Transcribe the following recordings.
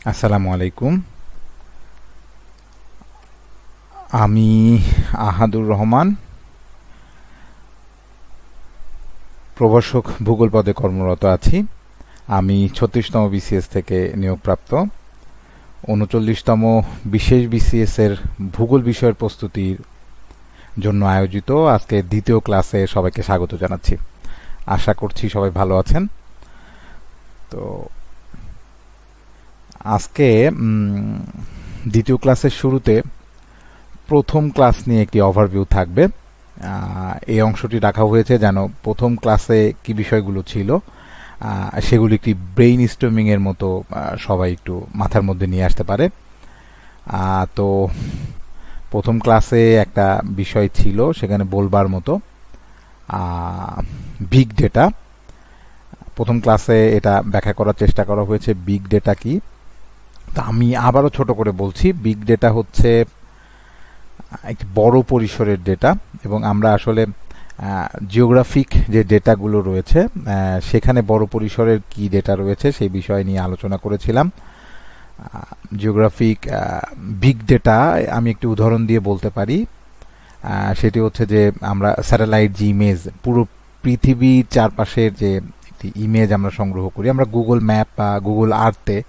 আসসালামু আলাইকুম। আমি আহাদুর রহমান, প্রভাষক ভূগোল পদে কর্মরত আছি। আমি 36তম বিসিএস থেকে নিয়োগপ্রাপ্ত। 39তম বিশেষ বিসিএস এর ভূগোল বিষয়ের প্রস্তুতির জন্য আয়োজিত আজকে দ্বিতীয় ক্লাসে সবাইকে স্বাগত জানাচ্ছি। আশা করছি সবাই ভালো আছেন। তো আজকে দ্বিতীয় ক্লাসের শুরুতে প্রথম ক্লাস নিয়ে একটি ওভারভিউ থাকবে। এই অংশটি রাখা হয়েছে যেন প্রথম ক্লাসে কি বিষয়গুলো ছিল সেগুলো একটি ব্রেইন স্টর্মিং এর মতো সবাই একটু মাথার মধ্যে নিয়ে আসতে পারে। তো প্রথম ক্লাসে একটা বিষয় ছিল, সেখানে বলবার মতো বিগ ডেটা। প্রথম ক্লাসে এটা ব্যাখ্যা করার চেষ্টা করা হয়েছে বিগ ডেটা কি। তা আমি আবারও ছোট করে বলছি, বিগ ডেটা হচ্ছে একটি বড় পরিসরের ডেটা, এবং আমরা আসলে জিওগ্রাফিক যে ডেটাগুলো রয়েছে সেখানে বড় পরিসরের কি ডেটা রয়েছে সেই বিষয় নিয়ে আলোচনা করেছিলাম। জিওগ্রাফিক বিগ ডেটা আমি একটি উদাহরণ দিয়ে বলতে পারি। সেটি হচ্ছে যে আমরা স্যাটেলাইট যে ইমেজ, পুরো পৃথিবীর চারপাশের যে একটি ইমেজ আমরা সংগ্রহ করি, আমরা গুগল ম্যাপ বা গুগল আর্থে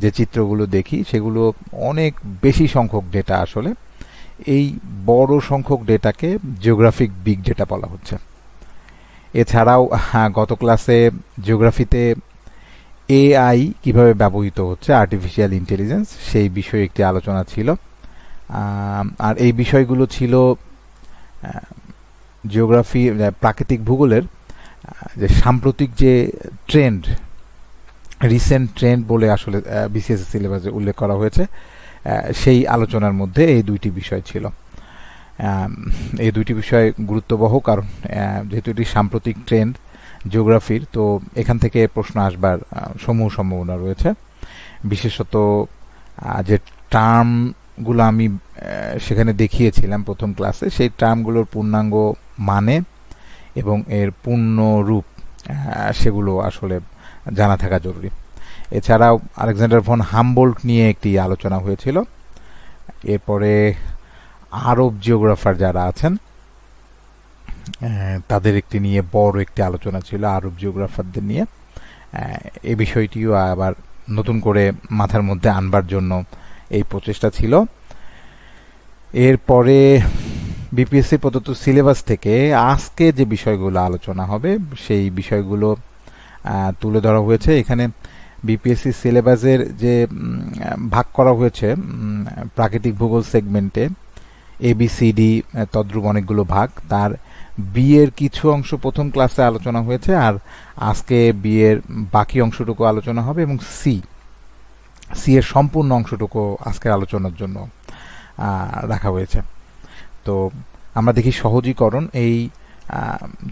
যে চিত্রগুলো দেখি সেগুলো অনেক বেশি সংখ্যক ডেটা। আসলে এই বড় সংখ্যক ডেটাকে জিওগ্রাফিক বিগ ডেটা বলা হচ্ছে। এছাড়াও গত ক্লাসে জিওগ্রাফিতে এআই কিভাবে ব্যবহৃত হচ্ছে, আর্টিফিশিয়াল ইন্টেলিজেন্স, সেই বিষয়ে একটি আলোচনা ছিল। আর এই বিষয়গুলো ছিল জিওগ্রাফি, প্রাকৃতিক ভূগোলের যে সাম্প্রতিক যে ট্রেন্ড, রিসেন্ট ট্রেন্ড বলে আসলে বিসিএস সিলেবাসে উল্লেখ করা হয়েছে, সেই আলোচনার মধ্যে এই দুইটি বিষয় ছিল। এই দুইটি বিষয় গুরুত্ববহ, কারণ যেহেতু এটি সাম্প্রতিক ট্রেন্ড জিওগ্রাফির, তো এখান থেকে প্রশ্ন আসবার সমূহ সম্ভাবনা রয়েছে। বিশেষত যে টার্মগুলো আমি সেখানে দেখিয়েছিলাম প্রথম ক্লাসে, সেই টার্মগুলোর পূর্ণাঙ্গ মানে এবং এর পূর্ণ রূপ সেগুলো আসলে জানা থাকা জরুরি। এছাড়াও আলেকজান্ডার ভন হামবোল্ট নিয়ে একটি আলোচনা হয়েছিল। এরপরে আরব জিওগ্রাফার যারা আছেন তাদের একটি নিয়ে বড় একটি আলোচনা ছিল, আরব জিওগ্রাফারদের নিয়ে। এই বিষয়টিও আবার নতুন করে মাথার মধ্যে আনবার জন্য এই প্রচেষ্টা ছিল। এরপরে বিপিএসসি প্রদত্ত সিলেবাস থেকে আজকে যে বিষয়গুলো আলোচনা হবে সেই বিষয়গুলো তুলে ধরা হয়েছে। এখানে বিপিএসসি সিলেবাসের যে ভাগ করা হয়েছে প্রাকৃতিক ভূগোল সেগমেন্টে এবিসিডি তদ্রূপ অনেকগুলো ভাগ, তার বি এর কিছু অংশ প্রথম ক্লাসে আলোচনা হয়েছে, আর আজকে বি এর বাকি অংশটুকু আলোচনা হবে, এবং সি এর সম্পূর্ণ অংশটুকু আজকের আলোচনার জন্য রাখা হয়েছে। তো আমরা দেখি সহজীকরণ, এই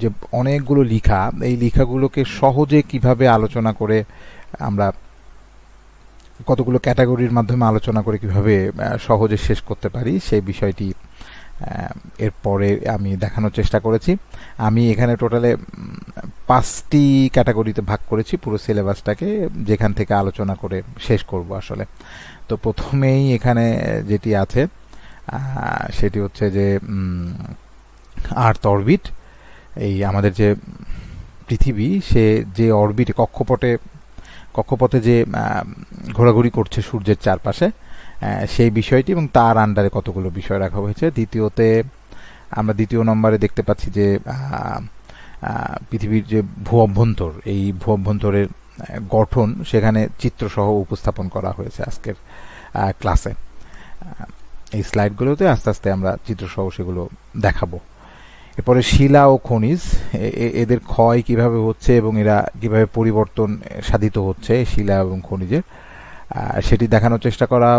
যে অনেকগুলো লেখা, এই লেখাগুলোকে সহজে কিভাবে আলোচনা করে আমরা কতগুলো ক্যাটাগরির মাধ্যমে আলোচনা করে কিভাবে সহজে শেষ করতে পারি সেই বিষয়টি এরপরে আমি দেখানোর চেষ্টা করেছি। আমি এখানে টোটালে 5টি ক্যাটাগরিতে ভাগ করেছি পুরো সিলেবাসটাকে, যেখান থেকে আলোচনা করে শেষ করব আসলে। তো প্রথমেই এখানে যেটি আছে সেটি হচ্ছে যে আর্থ অরবিট। এই আমাদের যে পৃথিবী, সে যে অরবিটে কক্ষপথে যে ঘোরাঘুরি করছে সূর্যের চারপাশে, সেই বিষয়টি এবং তার আন্ডারে কতগুলো বিষয় রাখা হয়েছে। দ্বিতীয়তে আমরা দ্বিতীয় নম্বরে দেখতে পাচ্ছি যে পৃথিবীর যে ভূ অভ্যন্তর, এই ভূ অভ্যন্তরের গঠন সেখানে চিত্রসহ উপস্থাপন করা হয়েছে আজকের ক্লাসে। এই স্লাইডগুলোতে আস্তে আস্তে আমরা চিত্রসহ সেগুলো দেখাবো। এরপরে শিলা ও খনিজ, এদের ক্ষয় কিভাবে হচ্ছে এবং এরা কিভাবে পরিবর্তন সাধিত হচ্ছে শিলা এবং খনিজের, সেটি দেখানোর চেষ্টা করা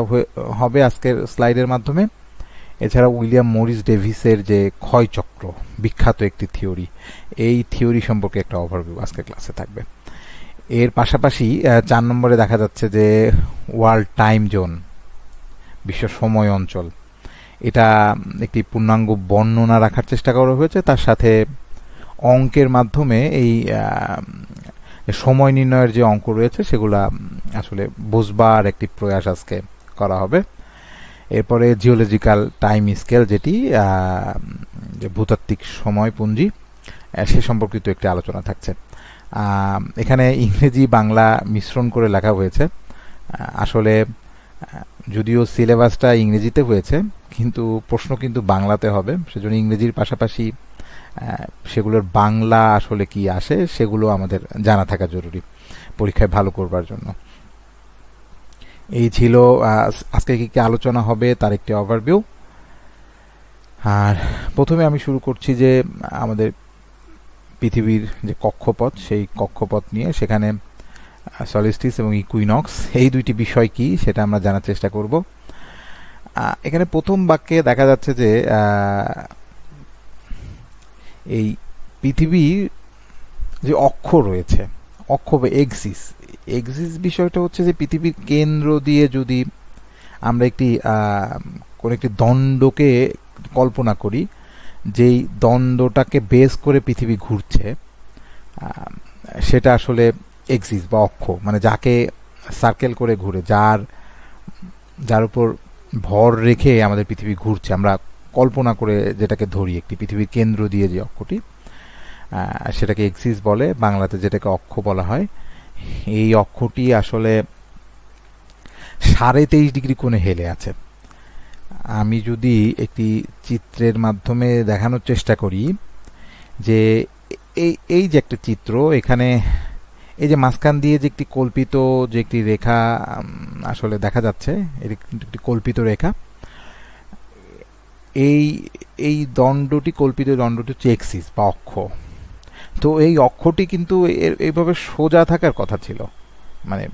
হবে আজকের স্লাইডের মাধ্যমে। এছাড়া উইলিয়াম মরিস ডেভিসের যে ক্ষয়চক্র, বিখ্যাত একটি থিওরি, এই থিওরি সম্পর্কে একটা ওভারভিউ আজকের ক্লাসে থাকবে। এর পাশাপাশি 4 নম্বরে দেখা যাচ্ছে যে ওয়ার্ল্ড টাইম জোন, বিশ্ব সময় অঞ্চল, এটা একটি পূর্ণাঙ্গ বর্ণনা রাখার চেষ্টা করা হয়েছে। তার সাথে অঙ্কের মাধ্যমে এই সময় নির্ণয়ের যে অঙ্ক রয়েছে সেগুলা আসলে বুঝবার একটি প্রয়াস আজকে করা হবে। এরপরে জিওলজিক্যাল টাইম স্কেল, যেটি যে ভূতাত্ত্বিক সময়পুঞ্জি, সে সম্পর্কিত একটি আলোচনা থাকছে। এখানে ইংরেজি বাংলা মিশ্রণ করে লেখা হয়েছে। আসলে যদিও সিলেবাসটা ইংরেজিতে হয়েছে, কিন্তু প্রশ্ন কিন্তু বাংলাতে হবে, সেজন্য ইংরেজির পাশাপাশি সেগুলোর বাংলা আসলে কি আসে সেগুলো আমাদের জানা থাকা জরুরি পরীক্ষায় ভালো করবার জন্য। এই ছিল আজকে কি কি আলোচনা হবে তার একটি ওভারভিউ। আর প্রথমে আমি শুরু করছি যে আমাদের পৃথিবীর যে কক্ষপথ, সেই কক্ষপথ নিয়ে, সেখানে সলিস্টিস এবং ইকুইনক্স এই দুইটি বিষয় কি সেটা আমরা জানার চেষ্টা করব। এখানে প্রথম বাক্যে দেখা যাচ্ছে যে এই পৃথিবীর যে অক্ষ রয়েছে, অক্ষ বা এক্সিস বিষয়টা হচ্ছে যে পৃথিবীর কেন্দ্র দিয়ে যদি আমরা কোন একটি দণ্ডকে কল্পনা করি, যেই দণ্ডটাকে বেস করে পৃথিবী ঘুরছে, সেটা আসলে এক্সিস বা অক্ষ, মানে যাকে সার্কেল করে ঘুরে, যার উপর ভর রেখে আমাদের পৃথিবী ঘুরছে, আমরা কল্পনা করে যেটাকে ধরি একটি পৃথিবীর কেন্দ্র দিয়ে যে অক্ষটি, সেটাকে এক্সিস বলে, বাংলাতে যেটাকে অক্ষ বলা হয়। এই অক্ষটি আসলে 23.5 ডিগ্রি কোণে হেলে আছে। আমি যদি একটি চিত্রের মাধ্যমে দেখানোর চেষ্টা করি যে এই যে একটা চিত্র, এখানে এই যে মাঝখান দিয়ে যে একটি কল্পিত যে একটি রেখা আসলে দেখা যাচ্ছে, এটি কিন্তু একটি কল্পিত রেখা। এই দণ্ডটি, কল্পিত দণ্ডটি হচ্ছে এক্সিস বা অক্ষ। তো এই অক্ষটি কিন্তু এইভাবে সোজা থাকার কথা ছিল, মানে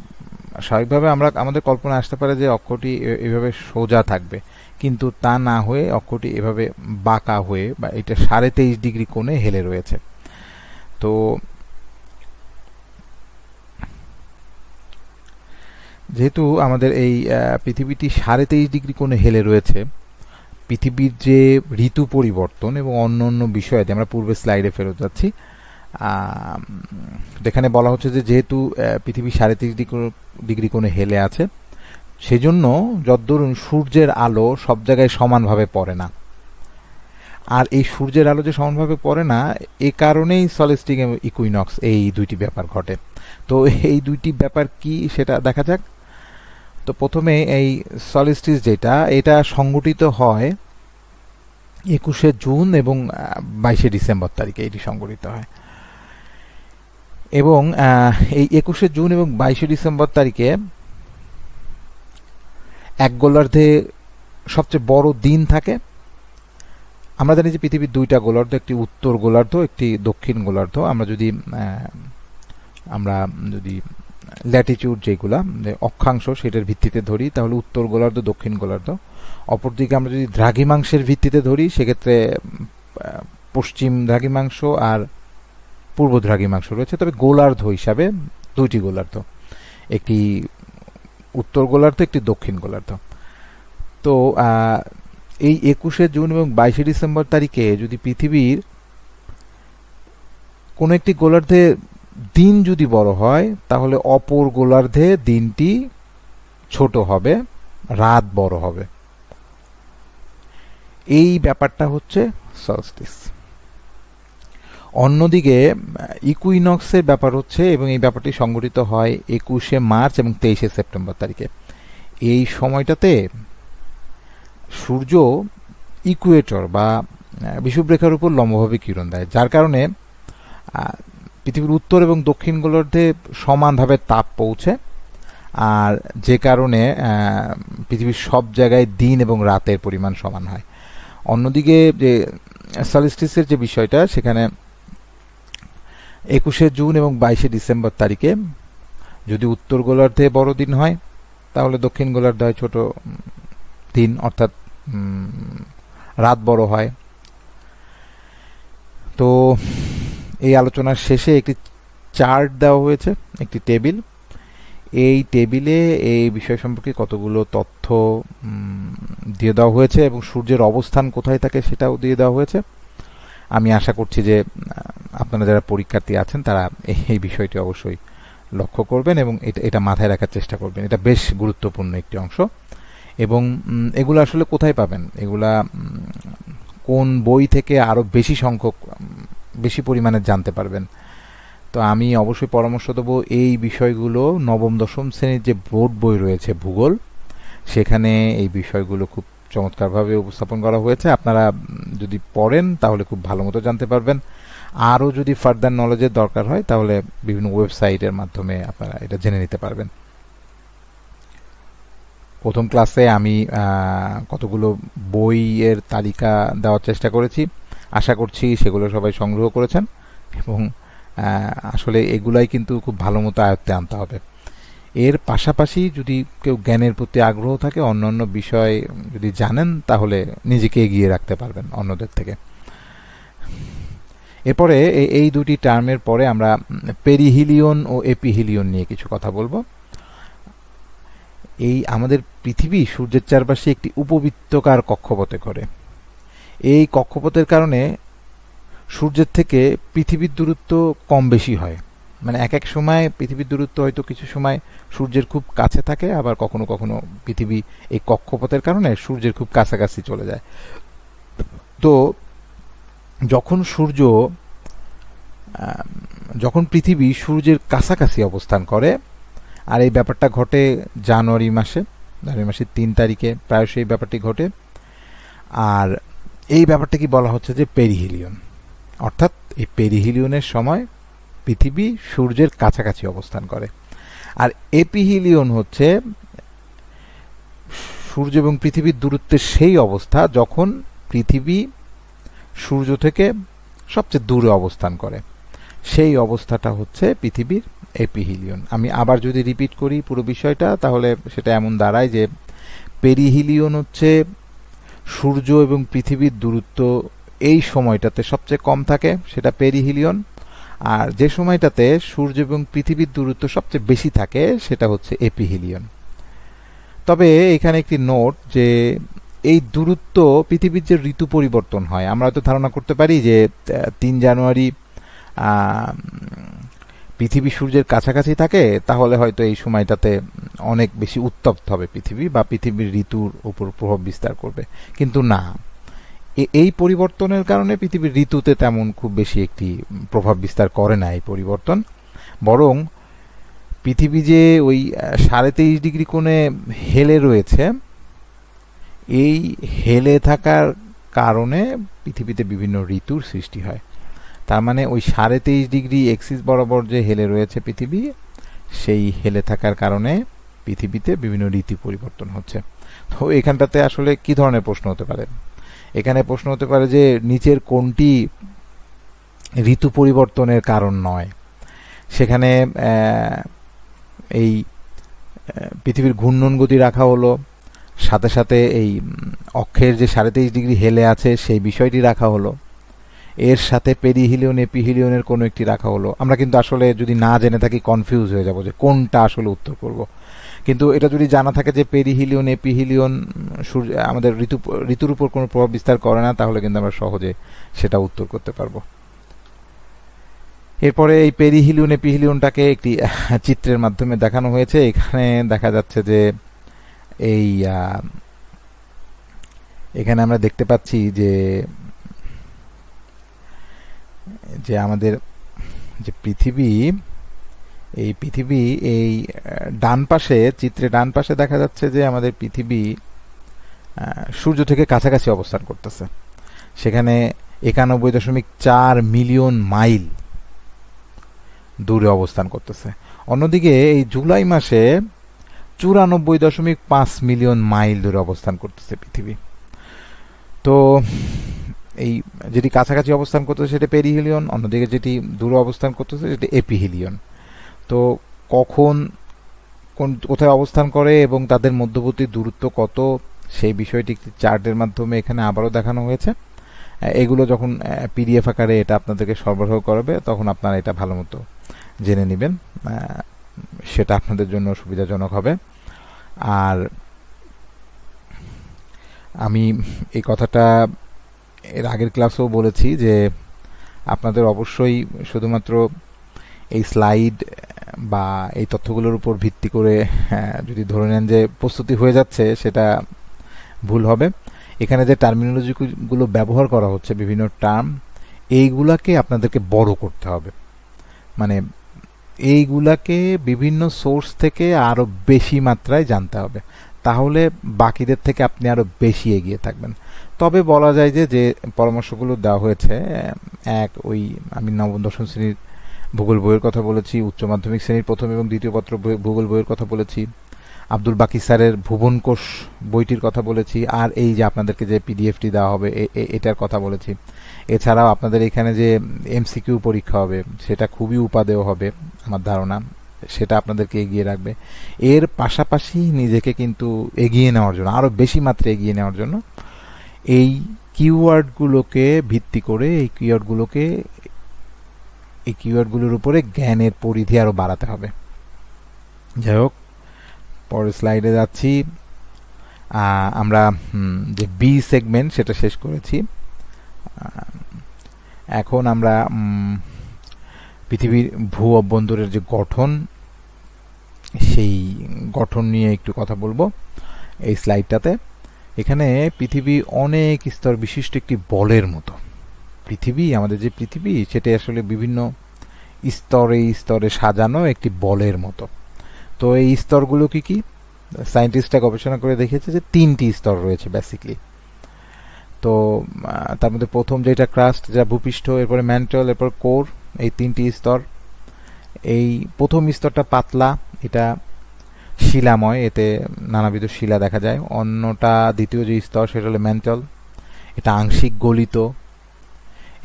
স্বাভাবিকভাবে আমাদের কল্পনা আসতে পারে যে অক্ষটি এইভাবে সোজা থাকবে, কিন্তু তা না হয়ে অক্ষটি এভাবে বাঁকা হয়ে, বা এটা 23.5 ডিগ্রি কোণে হেলে রয়েছে। তো যেহেতু আমাদের এই পৃথিবীটি 23.5 ডিগ্রি কোণে হেলে রয়েছে, পৃথিবীর যে ঋতু পরিবর্তন এবং অন্য বিষয়ে, আমরা পূর্বের স্লাইডে ফেরত যাচ্ছি, এখানে বলা হচ্ছে যে যেহেতু পৃথিবী 23.5 ডিগ্রি কোণে হেলে আছে, সেজন্য যদ্দূর সূর্যের আলো সব জায়গায় সমানভাবে পড়ে না। আর এই সূর্যের আলো যে সমানভাবে পড়ে না, এ কারণেই সলিস্টিক এবং ইকুইনক্স এই দুইটি ব্যাপার ঘটে। তো এই দুইটি ব্যাপার কি সেটা দেখা যাক। তো প্রথমে এই সলিস্টিস এটা সংঘটিত হয় 21শে জুন এবং 22শে ডিসেম্বর তারিখে এটি সংঘটিত হয়। এবং এই 21শে জুন এবং 22শে ডিসেম্বর তারিখে এক গোলার্ধে সবচেয়ে বড় দিন থাকে। আমরা জানি যে পৃথিবীর দুইটা গোলার্ধ, একটি উত্তর গোলার্ধ, একটি দক্ষিণ গোলার্ধ। আমরা যদি ল্যাটিটিউড যেগুলা অক্ষাংশ সেটার ভিত্তিতে ধরি, তাহলে উত্তর গোলার্ধ, দক্ষিণ গোলার্ধ। অপরদিকে আমরা যদি দ্রাঘিমাংশের ভিত্তিতে ধরি, সেক্ষেত্রে পশ্চিম দ্রাঘিমাংশ আর পূর্ব দ্রাঘিমাংশ রয়েছে। তবে গোলার্ধ হিসাবে দুইটি গোলার্ধ, একটি উত্তর গোলার্ধ, একটি দক্ষিণ গোলার্ধ। তো এই 21শে জুন এবং 22শে ডিসেম্বর তারিখে যদি পৃথিবীর কোনো একটি গোলার্ধে দিন যদি বড় হয়, তাহলে অপর গোলার্ধে দিনটি ছোট হবে, রাত বড় হবে। এই ব্যাপারটা হচ্ছে সলস্টিস। অন্যদিকে ইকুইনক্সের ব্যাপার হচ্ছে, এবং এই ব্যাপারটি সংঘটিত হয় 21শে মার্চ এবং 23শে সেপ্টেম্বর তারিখে। এই সময়টাতে সূর্য ইকুয়েটর বা বিষুবরেখার উপর লম্বভাবে কিরণ দেয়, যার কারণে পৃথিবীর উত্তর এবং দক্ষিণ গোলার্ধে সমানভাবে তাপ পৌঁছে, আর যে কারণে পৃথিবীর সব জায়গায় দিন এবং রাতের পরিমাণ সমান হয়। অন্যদিকে যে সলিস্টিসের যে বিষয়টা, সেখানে 21শে জুন এবং 22শে ডিসেম্বর তারিখে যদি উত্তর গোলার্ধে বড় দিন হয়, তাহলে দক্ষিণ গোলার্ধে হয় ছোট দিন, অর্থাৎ রাত বড় হয়। তো এই আলোচনার শেষে একটি চার্ট দেওয়া হয়েছে, একটি টেবিল। এই টেবিলে এই বিষয় সম্পর্কে কতগুলো তথ্য দিয়ে দেওয়া হয়েছে এবং সূর্যের অবস্থান কোথায় থাকে সেটাও দিয়ে দেওয়া হয়েছে। আমি আশা করছি যে আপনারা যারা পরীক্ষার্থী আছেন তারা এই বিষয়টি অবশ্যই লক্ষ্য করবেন এবং এটা মাথায় রাখার চেষ্টা করবেন। এটা বেশ গুরুত্বপূর্ণ একটি অংশ। এবং এগুলো আসলে কোথায় পাবেন, এগুলা কোন বই থেকে আরও বেশি সংখ্যক বেশি পরিমাণে জানতে পারবেন। তো আমি অবশ্যই পরামর্শ দেবো এই বিষয়গুলো নবম দশম শ্রেণীর যে বোর্ড বই রয়েছে ভূগোল, সেখানে এই বিষয়গুলো খুব চমৎকারভাবে উপস্থাপন করা হয়েছে। আপনারা যদি পড়েন তাহলে খুব ভালো মতো জানতে পারবেন। আরও যদি ফার্দার নলেজের দরকার হয় তাহলে বিভিন্ন ওয়েবসাইটের মাধ্যমে আপনারা এটা জেনে নিতে পারবেন। প্রথম ক্লাসে আমি কতগুলো বইয়ের তালিকা দেওয়ার চেষ্টা করেছি, আশা করছি সেগুলো সবাই সংগ্রহ করেছেন এবং আসলে এগুলাই কিন্তু খুব ভালো মতো আয়ত্তে আনতে হবে। এর পাশাপাশি যদি কেউ জ্ঞানের প্রতি আগ্রহ থাকে, অন্যান্য বিষয় যদি জানেন, তাহলে নিজেকে এগিয়ে রাখতে পারবেন অন্যদের থেকে। এরপরে এই দুটি টার্মের পরে আমরা পেরিহিলিয়ন ও এপিহিলিয়ন নিয়ে কিছু কথা বলবো। এই আমাদের পৃথিবী সূর্যের চারপাশে একটি উপবৃত্তকার কক্ষপথে ঘোরে। এই কক্ষপথের কারণে সূর্যের থেকে পৃথিবীর দূরত্ব কম বেশি হয়। মানে এক এক সময় পৃথিবীর দূরত্ব হয়তো কিছু সময় সূর্যের খুব কাছে থাকে, আবার কখনো কখনো পৃথিবী এই কক্ষপথের কারণে সূর্যের খুব কাছাকাছি চলে যায়। তো যখন পৃথিবী সূর্যের কাছাকাছি অবস্থান করে, আর এই ব্যাপারটা ঘটে জানুয়ারি মাসের 3 তারিখে প্রায়শই এই ব্যাপারটি ঘটে, আর এই ব্যাপারটা কি বলা হচ্ছে যে পেরিহিলিয়ন। অর্থাৎ এই পেরিহিলিয়নের সময় পৃথিবী সূর্যের কাছাকাছি অবস্থান করে। আর এপিহিলিয়ন হচ্ছে সূর্য এবং পৃথিবীর দূরত্বের সেই অবস্থা যখন পৃথিবী সূর্য থেকে সবচেয়ে দূরে অবস্থান করে, সেই অবস্থাটা হচ্ছে পৃথিবীর এপিহিলিয়ন। আমি আবার যদি রিপিট করি পুরো বিষয়টা, তাহলে সেটা এমন দাঁড়ায় যে পেরিহিলিয়ন হচ্ছে সূর্য এবং পৃথিবীর দূরত্ব এই সময়টাতে সবচেয়ে কম থাকে, সেটা পেরিহিলিয়ন। আর যে সময়টাতে সূর্য এবং পৃথিবীর দূরত্ব সবচেয়ে বেশি থাকে, সেটা হচ্ছে এপিহিলিয়ন। তবে এখানে একটি নোট, যে এই দূরত্ব পৃথিবীর যে ঋতু পরিবর্তন হয়, আমরা হয়তো ধারণা করতে পারি যে 3 জানুয়ারি পৃথিবী সূর্যের কাছাকাছি থাকে, তাহলে হয়তো এই সময়টাতে অনেক বেশি উত্তপ্ত হবে পৃথিবী, বা পৃথিবীর ঋতুর উপর প্রভাব বিস্তার করবে। কিন্তু না, এই পরিবর্তনের কারণে পৃথিবীর ঋতুতে তেমন খুব বেশি একটি প্রভাব বিস্তার করে না এই পরিবর্তন। বরং পৃথিবী যে ওই 23.5 ডিগ্রি কোণে হেলে রয়েছে, এই হেলে থাকার কারণে পৃথিবীতে বিভিন্ন ঋতুর সৃষ্টি হয়। তার মানে ওই 23.5 ডিগ্রি এক্সিস বরাবর যে হেলে রয়েছে পৃথিবী, সেই হেলে থাকার কারণে পৃথিবীতে বিভিন্ন ঋতু পরিবর্তন হচ্ছে। তো এখানটাতে আসলে কি ধরনের প্রশ্ন হতে পারে? এখানে প্রশ্ন হতে পারে যে নিচের কোনটি ঋতু পরিবর্তনের কারণ নয়। সেখানে এই পৃথিবীর ঘূর্ণন গতি রাখা হলো, সাথে সাথে এই অক্ষের যে 23.5 ডিগ্রি হেলে আছে সেই বিষয়টি রাখা হলো, এর সাথে পেরিহিলিয়ন এপিহিলিয়নের কোনো একটি রাখা হলো। আমরা কিন্তু আসলে যদি না জেনে থাকি কনফিউজ হয়ে যাব যে কোনটা আসলে উত্তর করব। কিন্তু এটা যদি জানা থাকে যে পেরিহিলিয়ন এপিহিলিয়ন সূর্য আমাদের ঋতুর উপর কোনো প্রভাব বিস্তার করে না, তাহলে কিন্তু আমরা সহজে সেটা উত্তর করতে পারবো। এরপরে এই পেরিহিলিয়ন এপিহিলিয়নটাকে একটি চিত্রের মাধ্যমে দেখানো হয়েছে। এখানে দেখা যাচ্ছে যে এখানে আমরা দেখতে পাচ্ছি যে আমাদের যে পৃথিবী, এই পৃথিবী এই ডান পাশে, চিত্রে ডান পাশে দেখা যাচ্ছে যে আমাদের পৃথিবী সূর্য থেকে কাছাকাছি অবস্থান করতেছে। সেখানে 91.4 মিলিয়ন মাইল দূরে অবস্থান করতেছে। অন্যদিকে এই জুলাই মাসে 94.5 মিলিয়ন মাইল দূরে অবস্থান করতেছে পৃথিবী। তো এই যেটি কাছাকাছি অবস্থান করতেছে সেটা পেরিহিলিয়ন, অন্যদিকে যেটি দূরে অবস্থান করতেছে সেটি এপিহিলিয়ন। তো কখন কোথায় অবস্থান করে এবং তাদের মধ্যবর্তী দূরত্ব কত, সেই বিষয়টি একটি চার্টের মাধ্যমে এখানে আবারও দেখানো হয়েছে। এগুলো যখন পিডিএফ আকারে এটা আপনাদেরকে সরবরাহ করবে, তখন আপনারা এটা ভালো মতো জেনে নেবেন, সেটা আপনাদের জন্য সুবিধাজনক হবে। আর আমি এই কথাটা এর আগের ক্লাসেও বলেছি যে আপনাদের অবশ্যই শুধুমাত্র এই স্লাইড বা এই তথ্যগুলোর উপর ভিত্তি করে যদি ধরে নেন যে প্রস্তুতি হয়ে যাচ্ছে, সেটা ভুল হবে। এখানে যে টার্মিনোলজিগুলো ব্যবহার করা হচ্ছে, বিভিন্ন টার্ম, এইগুলাকে আপনাদেরকে বড় করতে হবে। মানে এইগুলাকে বিভিন্ন সোর্স থেকে আরো বেশি মাত্রায় জানতে হবে, তাহলে বাকিদের থেকে আপনি আরো বেশি এগিয়ে থাকবেন। তবে বলা যায় যে যে পরামর্শগুলো দেওয়া হয়েছে, ওই আমি নবম দশম শ্রেণীর ভূগোল বইয়ের কথা বলেছি, উচ্চ মাধ্যমিক শ্রেণীর প্রথম এবং দ্বিতীয় পত্র ভূগোল বইয়ের কথা বলেছি, আব্দুল বাকি স্যারের ভুবন কোষ বইটির কথা বলেছি, আর এই যে আপনাদেরকে যে পিডিএফটি দেওয়া হবে এটার কথা বলেছি। এছাড়াও আপনাদের এখানে যে এমসিকিউ পরীক্ষা হবে, সেটা খুবই উপাদেয় হবে আমার ধারণা, সেটা আপনাদেরকে এগিয়ে রাখবে। এর পাশাপাশি নিজেকে কিন্তু এগিয়ে নেওয়ার জন্য, আরো বেশি মাত্রায় এগিয়ে নেওয়ার জন্য এই কিওয়ার্ডগুলোকে ভিত্তি করে এই কিওয়ার্ডগুলোর উপরে জ্ঞানের পরিধি আরো বাড়াতে হবে। যাই হোক, পরের স্লাইডে যাচ্ছি। আমরা যে বি সেগমেন্ট সেটা শেষ করেছি। এখন আমরা পৃথিবীর ভূ অভ্যন্তরের যে গঠন, সেই গঠন নিয়ে একটু কথা বলবো এই স্লাইডটাতে। এখানে পৃথিবী অনেক স্তর বিশিষ্ট একটি বলের মতো। আমাদের যে পৃথিবী, সেটা আসলে বিভিন্ন স্তরে স্তরে সাজানো একটি বলের মতো। তো এই স্তরগুলো কি কি? সায়েন্টিস্টরা গবেষণা করে দেখেছে যে 3টি স্তর রয়েছে বেসিকলি। তো তার মধ্যে প্রথম যেটা ক্রাস্ট, যা ভূপৃষ্ঠ, এরপরে ম্যান্টল, এরপর কোর, এই 3টি স্তর। এই প্রথম স্তরটা পাতলা, এটা শিলাময়, এতে নানাবিধ শিলা দেখা যায়। অন্যটা, দ্বিতীয় যে স্তর, সেটা হলো ম্যান্টল, এটা আংশিক গলিত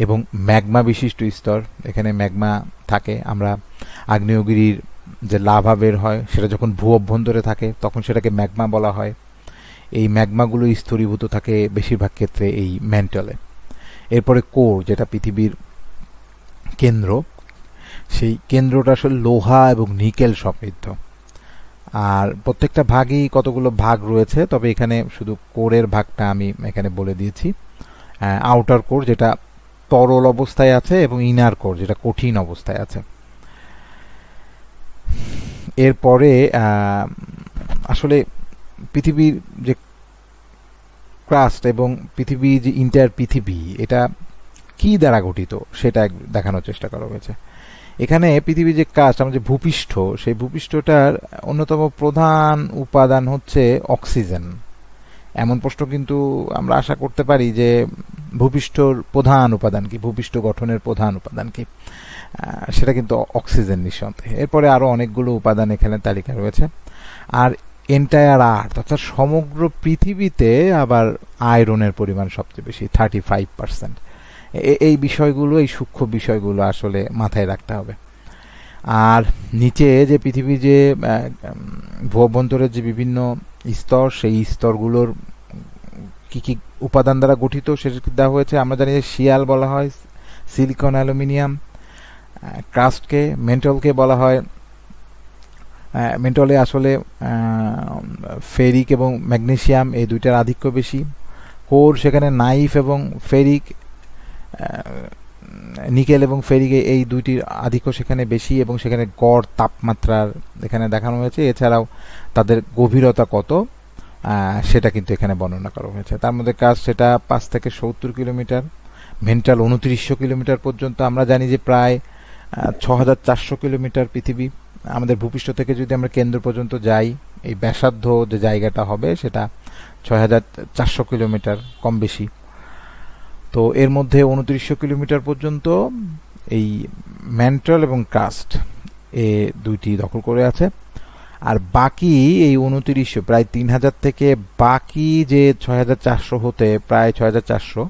এবং ম্যাগমা বিশিষ্ট স্তর। এখানে ম্যাগমা থাকে। আমরা আগ্নেয়গিরির যে লাভা বের হয়, সেটা যখন ভূ অভ্যন্তরে থাকে তখন সেটাকে ম্যাগমা বলা হয়। এই ম্যাগমাগুলো স্থূলীভূত থাকে বেশিরভাগ ক্ষেত্রে এই ম্যান্টলে। এরপরে কোর, যেটা পৃথিবীর কেন্দ্র, সেই কেন্দ্রটা আসলে লোহা এবং নিকেল সমৃদ্ধ। আর প্রত্যেকটা ভাগই কতগুলো ভাগ রয়েছে, তবে এখানে শুধু কোরের ভাগটা আমি এখানে বলে দিয়েছি। আউটার কোর, যেটা তরল অবস্থায় আছে, এবং ইনার কোর, যেটা কঠিন অবস্থায় আছে। এরপরে আসলে পৃথিবীর যে ক্রাস্ট এবং পৃথিবী, যে ইন্টার পৃথিবী, এটা কি দ্বারা গঠিত সেটা দেখানোর চেষ্টা করা হয়েছে। এখানে পৃথিবীর যে ক্রাস্ট, আমাদের যে ভূপৃষ্ঠ, সেই ভূপৃষ্ঠটার অন্যতম প্রধান উপাদান হচ্ছে অক্সিজেন। এমন প্রশ্ন কিন্তু আমরা আশা করতে পারি যে ভূপৃষ্ঠর প্রধান উপাদান কি, ভূপৃষ্ঠ গঠনের প্রধান উপাদান কি, সেটা কিন্তু অক্সিজেন নিঃসন্দেহে। এরপরে আরো অনেকগুলো উপাদান এখানে তালিকা রয়েছে। আর এন্টায়ার আর্থ, অর্থাৎ সমগ্র পৃথিবীতে আবার আয়রনের পরিমাণ সবচেয়ে বেশি, 35%। এই বিষয়গুলো, এই সূক্ষ্ম বিষয়গুলো আসলে মাথায় রাখতে হবে। আর নিচে যে পৃথিবী, যে ভূ অভ্যন্তরের যে বিভিন্ন স্তর, সেই স্তরগুলোর কি কি উপাদান দ্বারা গঠিত সেটা দেওয়া হয়েছে। আমরা জানি যে শিয়াল বলা হয় সিলিকন, অ্যালুমিনিয়াম। ক্রাস্টকে, মেন্টলকে বলা হয়, মেন্টলে আসলে ফেরিক এবং ম্যাগনেসিয়াম, এই দুইটার আধিক্য বেশি। কোর, সেখানে নাইফ এবং ফেরিক, নিকেল এবং ফেরিক, এই দুইটির আধিক্য সেখানে বেশি, এবং সেখানে গড় তাপমাত্রার এখানে দেখানো হয়েছে। এছাড়াও তাদের গভীরতা কত, সেটা কিন্তু এখানে বর্ণনা করা হয়েছে। তার মধ্যে কাজ, সেটা 5 থেকে 70 কিলোমিটার, মেন্টাল 2900 কিলোমিটার পর্যন্ত। আমরা জানি যে প্রায় 6400 কিলোমিটার পৃথিবী। আমাদের ভূপৃষ্ঠ থেকে যদি আমরা কেন্দ্র পর্যন্ত যাই, এই ব্যাসার্ধ যে জায়গাটা হবে সেটা 6400 কিলোমিটার, কম বেশি। তো এর মধ্যে 2900 কিলোমিটার পর্যন্ত এই ম্যান্টল এবং ক্রাস্ট, এ দুইটি দখল করে আছে। আর বাকি এই 2900, প্রায় 3000 থেকে বাকি যে 6400 হতে প্রায় 6400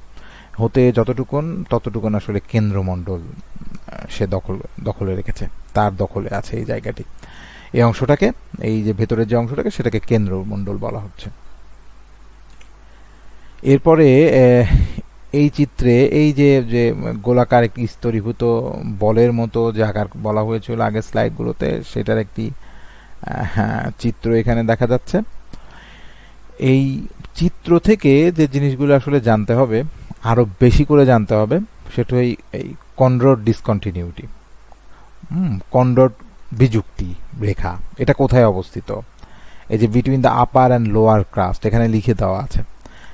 হতে ততটুকুন আসলে কেন্দ্রমণ্ডল সে দখলে রেখেছে, তার দখলে আছে এই জায়গাটি। এই অংশটাকে, এই যে ভেতরের যে অংশটাকে, সেটাকে কেন্দ্রমণ্ডল বলা হচ্ছে। এরপরে এই চিত্রে এই যে গোলাকার একটি স্তরীভূত বলের মতো যে আকার বলা হয়েছিল আগের স্লাইডগুলোতে, সেটার একটি চিত্র এখানে দেখা যাচ্ছে। এই চিত্র থেকে যে জিনিসগুলো আসলে জানতে হবে, আরো বেশি করে জানতে হবে সেটা এই কনড্রোট ডিসকন্টিনিউটি, কনড্রোট বিযুক্তি রেখা, এটা কোথায় অবস্থিত? এই যে between the upper and lower crust এখানে লিখে দেওয়া আছে।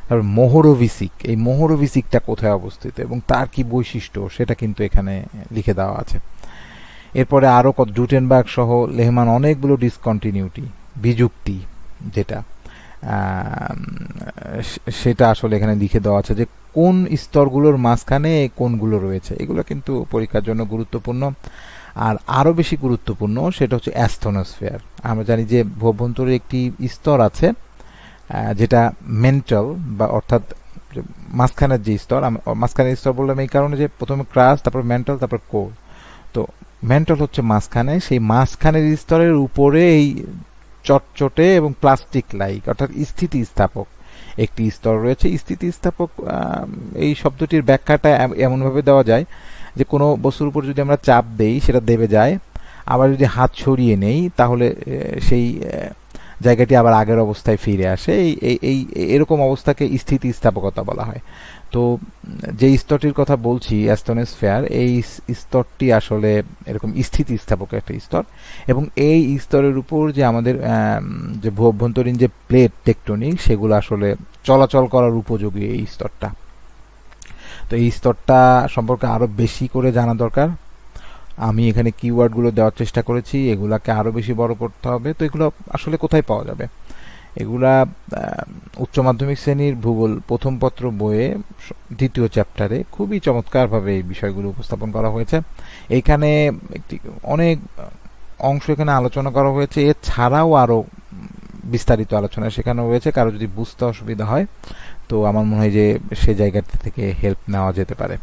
তারপর মোহরোভিসিক, এই মোহরোভিসিকটা কোথায় অবস্থিত এবং তার কি বৈশিষ্ট্য সেটা কিন্তু এখানে লিখে দেওয়া আছে। এরপরে আরো কত জুটেনবার্গ সহ লেহমান অনেকগুলো ডিসকন্টিনিউটি বিযুক্তি যেটা সেটা আসলে এখানে লিখে দেওয়া আছে যে কোন স্তরগুলোর মাঝখানে কোনগুলো রয়েছে। এগুলো কিন্তু পরীক্ষার জন্য গুরুত্বপূর্ণ। আর আরো বেশি গুরুত্বপূর্ণ সেটা হচ্ছে অ্যাস্থনোস্ফিয়ার। আমরা জানি যে ভূভ্যন্তরে একটি স্তর আছে যেটা মেন্টাল, বা অর্থাৎ মাঝখানের যে স্তর, মাঝখানের স্তর বললাম এই কারণে যে প্রথমে ক্রাস্ট, তারপর মেন্টাল, তারপর কোর। তো মেন্টাল হচ্ছে মাঝখানে, সেই মাঝখানের স্তরের উপরে এই চটচটে এবং প্লাস্টিক লাইক অর্থাৎ স্থিতিস্থাপক একটি স্তর রয়েছে। স্থিতিস্থাপক এই শব্দটির ব্যাখ্যাটা এমনভাবে দেওয়া যায় যে কোনো বস্তুর উপর যদি আমরা চাপ দেই সেটা দেবে যায়, আবার যদি হাত সরিয়ে নেই তাহলে সেই জায়গাটি আবার আগের অবস্থায় ফিরে আসে। এই এরকম অবস্থাকে স্থিতিস্থাপকতা বলা হয়। তো যে স্তরটির কথা বলছি অ্যাস্থনোস্ফিয়ার, এই স্তরটি আসলে এরকম স্থিতিস্থাপক একটা স্তর, এবং এই স্তরের উপর যে আমাদের যে অভ্যন্তরীণ যে প্লেট টেকটনিক সেগুলো আসলে চলাচল করার উপযোগী এই স্তরটা। তো এই স্তরটা সম্পর্কে আরো বেশি করে জানা দরকার। আমি এখানে কিওয়ার্ডগুলো দেওয়ার চেষ্টা করেছি, এগুলাকে আরো বেশি বড় করতে হবে। তো এগুলো আসলে কোথায় পাওয়া যাবে? এগুলা উচ্চ মাধ্যমিক শ্রেণীর ভূগোল প্রথম পত্র বইয়ে দ্বিতীয় চ্যাপ্টারে খুবই চমৎকারভাবে এই বিষয়গুলো উপস্থাপন করা হয়েছে। এইখানে একটি অনেক অংশ এখানে আলোচনা করা হয়েছে, এছাড়াও আরো বিস্তারিত আলোচনা সেখানে রয়েছে। কারো যদি বুঝতে অসুবিধা হয় তো আমার মনে হয় যে সে জায়গাটি থেকে হেল্প নেওয়া যেতে পারে।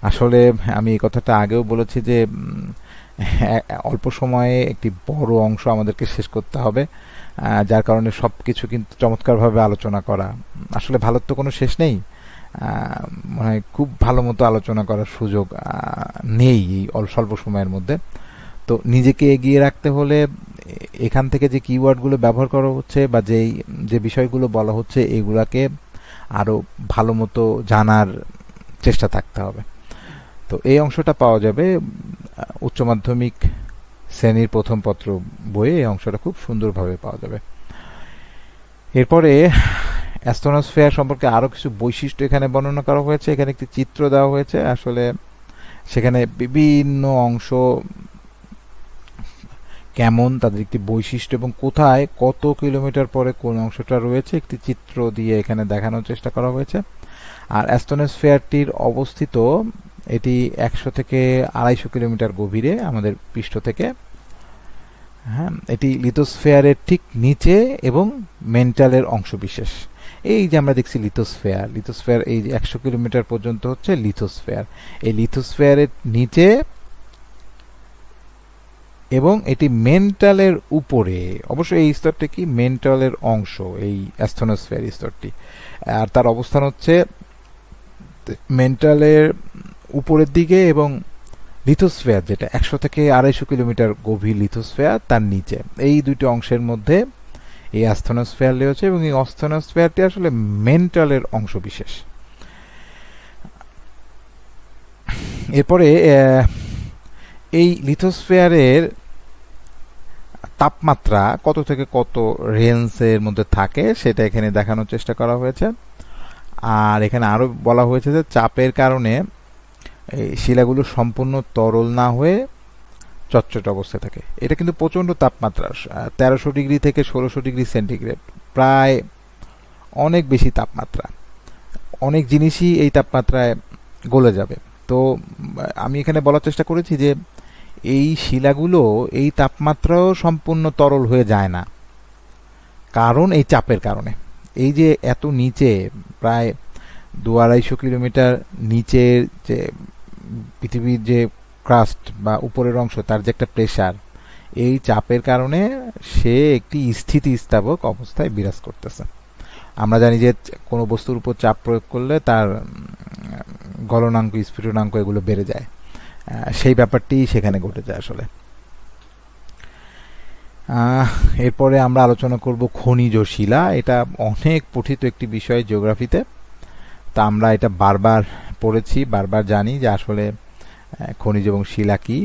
আসলে আমি এই কথাটা আগেও বলেছি যে অল্প সময়ে একটি বড় অংশ আমাদেরকে শেষ করতে হবে, যার কারণে সবকিছু কিন্তু চমৎকারভাবে আলোচনা করা আসলে ভালোর তো কোনো শেষ নেই। মনে হয় খুব ভালো মতো আলোচনা করার সুযোগ নেই এই স্বল্প সময়ের মধ্যে। তো নিজেকে এগিয়ে রাখতে হলে এখান থেকে যে কিওয়ার্ডগুলো ব্যবহার করা হচ্ছে বা যে বিষয়গুলো বলা হচ্ছে এগুলাকে আরো ভালো মতো জানার চেষ্টা থাকতে হবে। তো এই অংশটা পাওয়া যাবে উচ্চ মাধ্যমিক শ্রেণীর প্রথম পত্র বইয়ে, এই অংশটা খুব সুন্দরভাবে পাওয়া যাবে। এরপরে অ্যাস্থনোস্ফিয়ার সম্পর্কে আরো কিছু বৈশিষ্ট্য এখানে বর্ণনা করা হয়েছে। এখানে একটি চিত্র দেওয়া হয়েছে, আসলে সেখানে বিভিন্ন অংশ কেমন, তাদের একটি বৈশিষ্ট্য এবং কোথায় কত কিলোমিটার পরে কোন অংশটা রয়েছে একটি চিত্র দিয়ে এখানে দেখানোর চেষ্টা করা হয়েছে। আর অ্যাস্থনোস্ফিয়ারটির অবস্থিত এটি 100 থেকে 250 কিলোমিটার গভীরে আমাদের পৃষ্ঠ থেকে। হ্যাঁ, এটি লিথোস্ফিয়ারের ঠিক নিচে এবং মেন্টালের অংশবিশেষ। এই যে আমরা দেখছি লিথোস্ফিয়ার এই 100 কিলোমিটার পর্যন্ত হচ্ছে লিথোস্ফিয়ার, এই লিথোস্ফিয়ারের নিচে এবং এটি মেন্টালের উপরে। অবশ্য এই স্তরটি কি মেন্টালের অংশ, এই অ্যাস্থনোস্ফিয়ার স্তরটি, আর তার অবস্থান হচ্ছে মেন্টালের উপরের দিকে, এবং লিথোস্ফিয়ার যেটা 100 থেকে 250 কিলোমিটার গভীর লিথোস্ফিয়ার তার নিচে। এই দুটি অংশের মধ্যে এই অ্যাস্থনোস্ফিয়ার রয়েছে, এবং এই অ্যাস্থনোস্ফিয়ারটি আসলে মেন্টালের অংশ বিশেষ। এরপরে এই লিথোস্ফিয়ারের তাপমাত্রা কত থেকে কত রেঞ্জের মধ্যে থাকে সেটা এখানে দেখানোর চেষ্টা করা হয়েছে। আর এখানে আরো বলা হয়েছে যে চাপের কারণে এই শিলাগুলো সম্পূর্ণ তরল না হয়ে চটচটে অবস্থায় থাকে। এটা কিন্তু প্রচন্ড তাপমাত্রা, 1300 ডিগ্রি থেকে 1600 ডিগ্রি সেন্টিগ্রেড, প্রায় অনেক বেশি তাপমাত্রা। অনেক জিনিসই এই তাপমাত্রায় গলে যাবে। তো আমি এখানে বলার চেষ্টা করেছি যে এই শিলাগুলো এই তাপমাত্রাও সম্পূর্ণ তরল হয়ে যায় না, কারণ এই চাপের কারণে। এই যে এত নিচে, প্রায় 200-250 কিলোমিটার নিচের যে পৃথিবীর যে ক্রাস্ট বা উপরের অংশ, তার যে একটা প্রেসার, এই চাপের কারণে সে একটি স্থিতিস্থাপক অবস্থায় বিরাজ করতেছে। আমরা জানি যে কোনো বস্তুর উপর চাপ প্রয়োগ করলে তার গলনাঙ্ক, স্ফুটনাঙ্ক এগুলো বেড়ে যায়, সেই ব্যাপারটি সেখানে ঘটে যায় আসলে। এরপরে আমরা আলোচনা করব খনিজ শিলা। এটা অনেক পঠিত একটি বিষয় জিওগ্রাফিতে। তা আমরা এটা বারবার পড়েছি, বারবার জানি যে আসলে খনিজ এবং শিলা কি।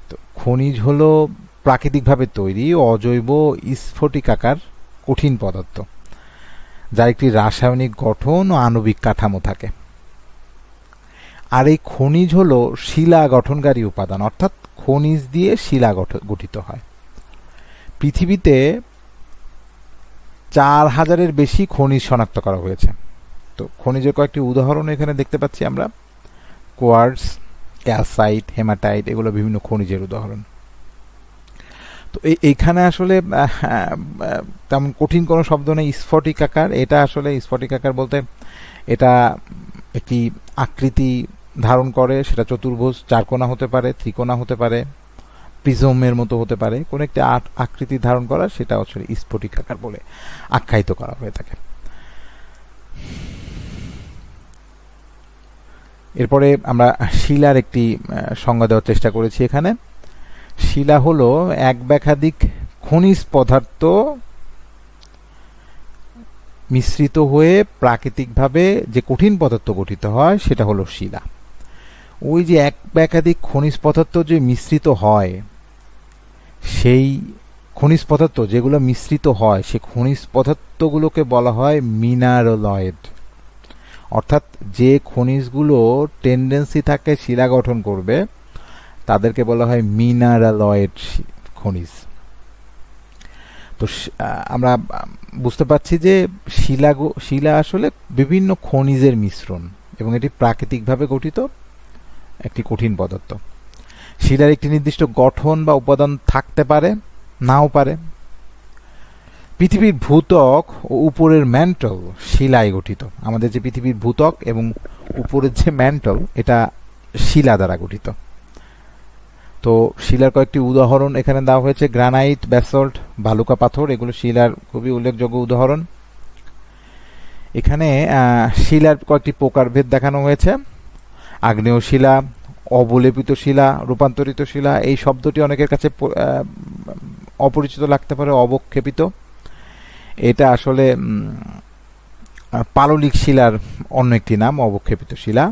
তো খনিজ হলো প্রাকৃতিকভাবে তৈরি অজৈব স্ফটিকাকার কঠিন পদার্থ, যার একটি রাসায়নিক গঠন ও আণবিক কাঠামো থাকে। আর এই খনিজ হলো শিলা গঠনকারী উপাদান, অর্থাৎ খনিজ দিয়ে শিলা গঠিত হয়। পৃথিবীতে 4000-এর বেশি খনিজ শনাক্ত করা হয়েছে। তো খনিজের কয়েকটি উদাহরণ এখানে দেখতে পাচ্ছি আমরা। কোয়ার্টজ, ক্যালসাইট, হেমাটাইট, এগুলো বিভিন্ন খনিজের উদাহরণ। তো এইখানে আসলে তেমন কঠিন কোনো শব্দ নেই। স্ফটিকাকার, এটা আসলে স্ফটিকাকার বলতে এটা একটি আকৃতি ধারণ করে, সেটা চতুর্ভুজ, চারকোণা হতে পারে, ত্রিকোণা হতে পারে, প্রিজমের মতো হতে পারে, কোন একটি আকৃতি ধারণ করা, সেটা আসলে স্ফটিকাকার বলে আখ্যায়িত করা হয়ে থাকে। এরপরে আমরা শিলার একটি সংজ্ঞা দেওয়ার চেষ্টা করেছি এখানে। শিলা হলো এক বা একাধিক খনিজ পদার্থ মিশ্রিত হয়ে প্রাকৃতিকভাবে যে কঠিন পদার্থ গঠিত হয় সেটা হলো শিলা। ওই যে এক বা একাধিক খনিজ পদার্থ যে মিশ্রিত হয়, সেই খনিজ পদার্থ যেগুলো মিশ্রিত হয় সেই খনিজ পদার্থগুলোকে বলা হয় মিনারেলয়েড। অর্থাৎ যে খনিজগুলো টেন্ডেন্সি থাকে শিলা গঠন করবে তাদেরকে বলা হয় মিনারেলয়েড খনিজ। তো আমরা বুঝতে পারছি যে শিলা আসলে বিভিন্ন খনিজের মিশ্রণ এবং এটি প্রাকৃতিকভাবে গঠিত একটি কঠিন পদার্থ। শিলার একটি নির্দিষ্ট গঠন বা উপাদান থাকতে পারে, নাও পারে। পৃথিবীর ভূত্বক ও উপরের ম্যান্টল শিলায় গঠিত। আমাদের যে পৃথিবীর ভূত্বক এবং উপরের যে ম্যান্টল, এটা শিলা দ্বারা গঠিত। তো শিলার কয়েকটি উদাহরণ এখানে দেওয়া হয়েছে। গ্রানাইট, ব্যাসল্ট, বালুকা পাথর, এগুলো শিলার খুবই উল্লেখযোগ্য উদাহরণ। এখানে শিলার কয়েকটি প্রকারভেদ দেখানো হয়েছে। আগ্নেয় শিলা, অবলেপিত শিলা, রূপান্তরিত শিলা। এই শব্দটি অনেকের কাছে অপরিচিত লাগতে পারে। অবক্ষেপিত, এটা আসলে পাললিক শিলার অন্য একটি নাম, অবক্ষেপিত শিলা।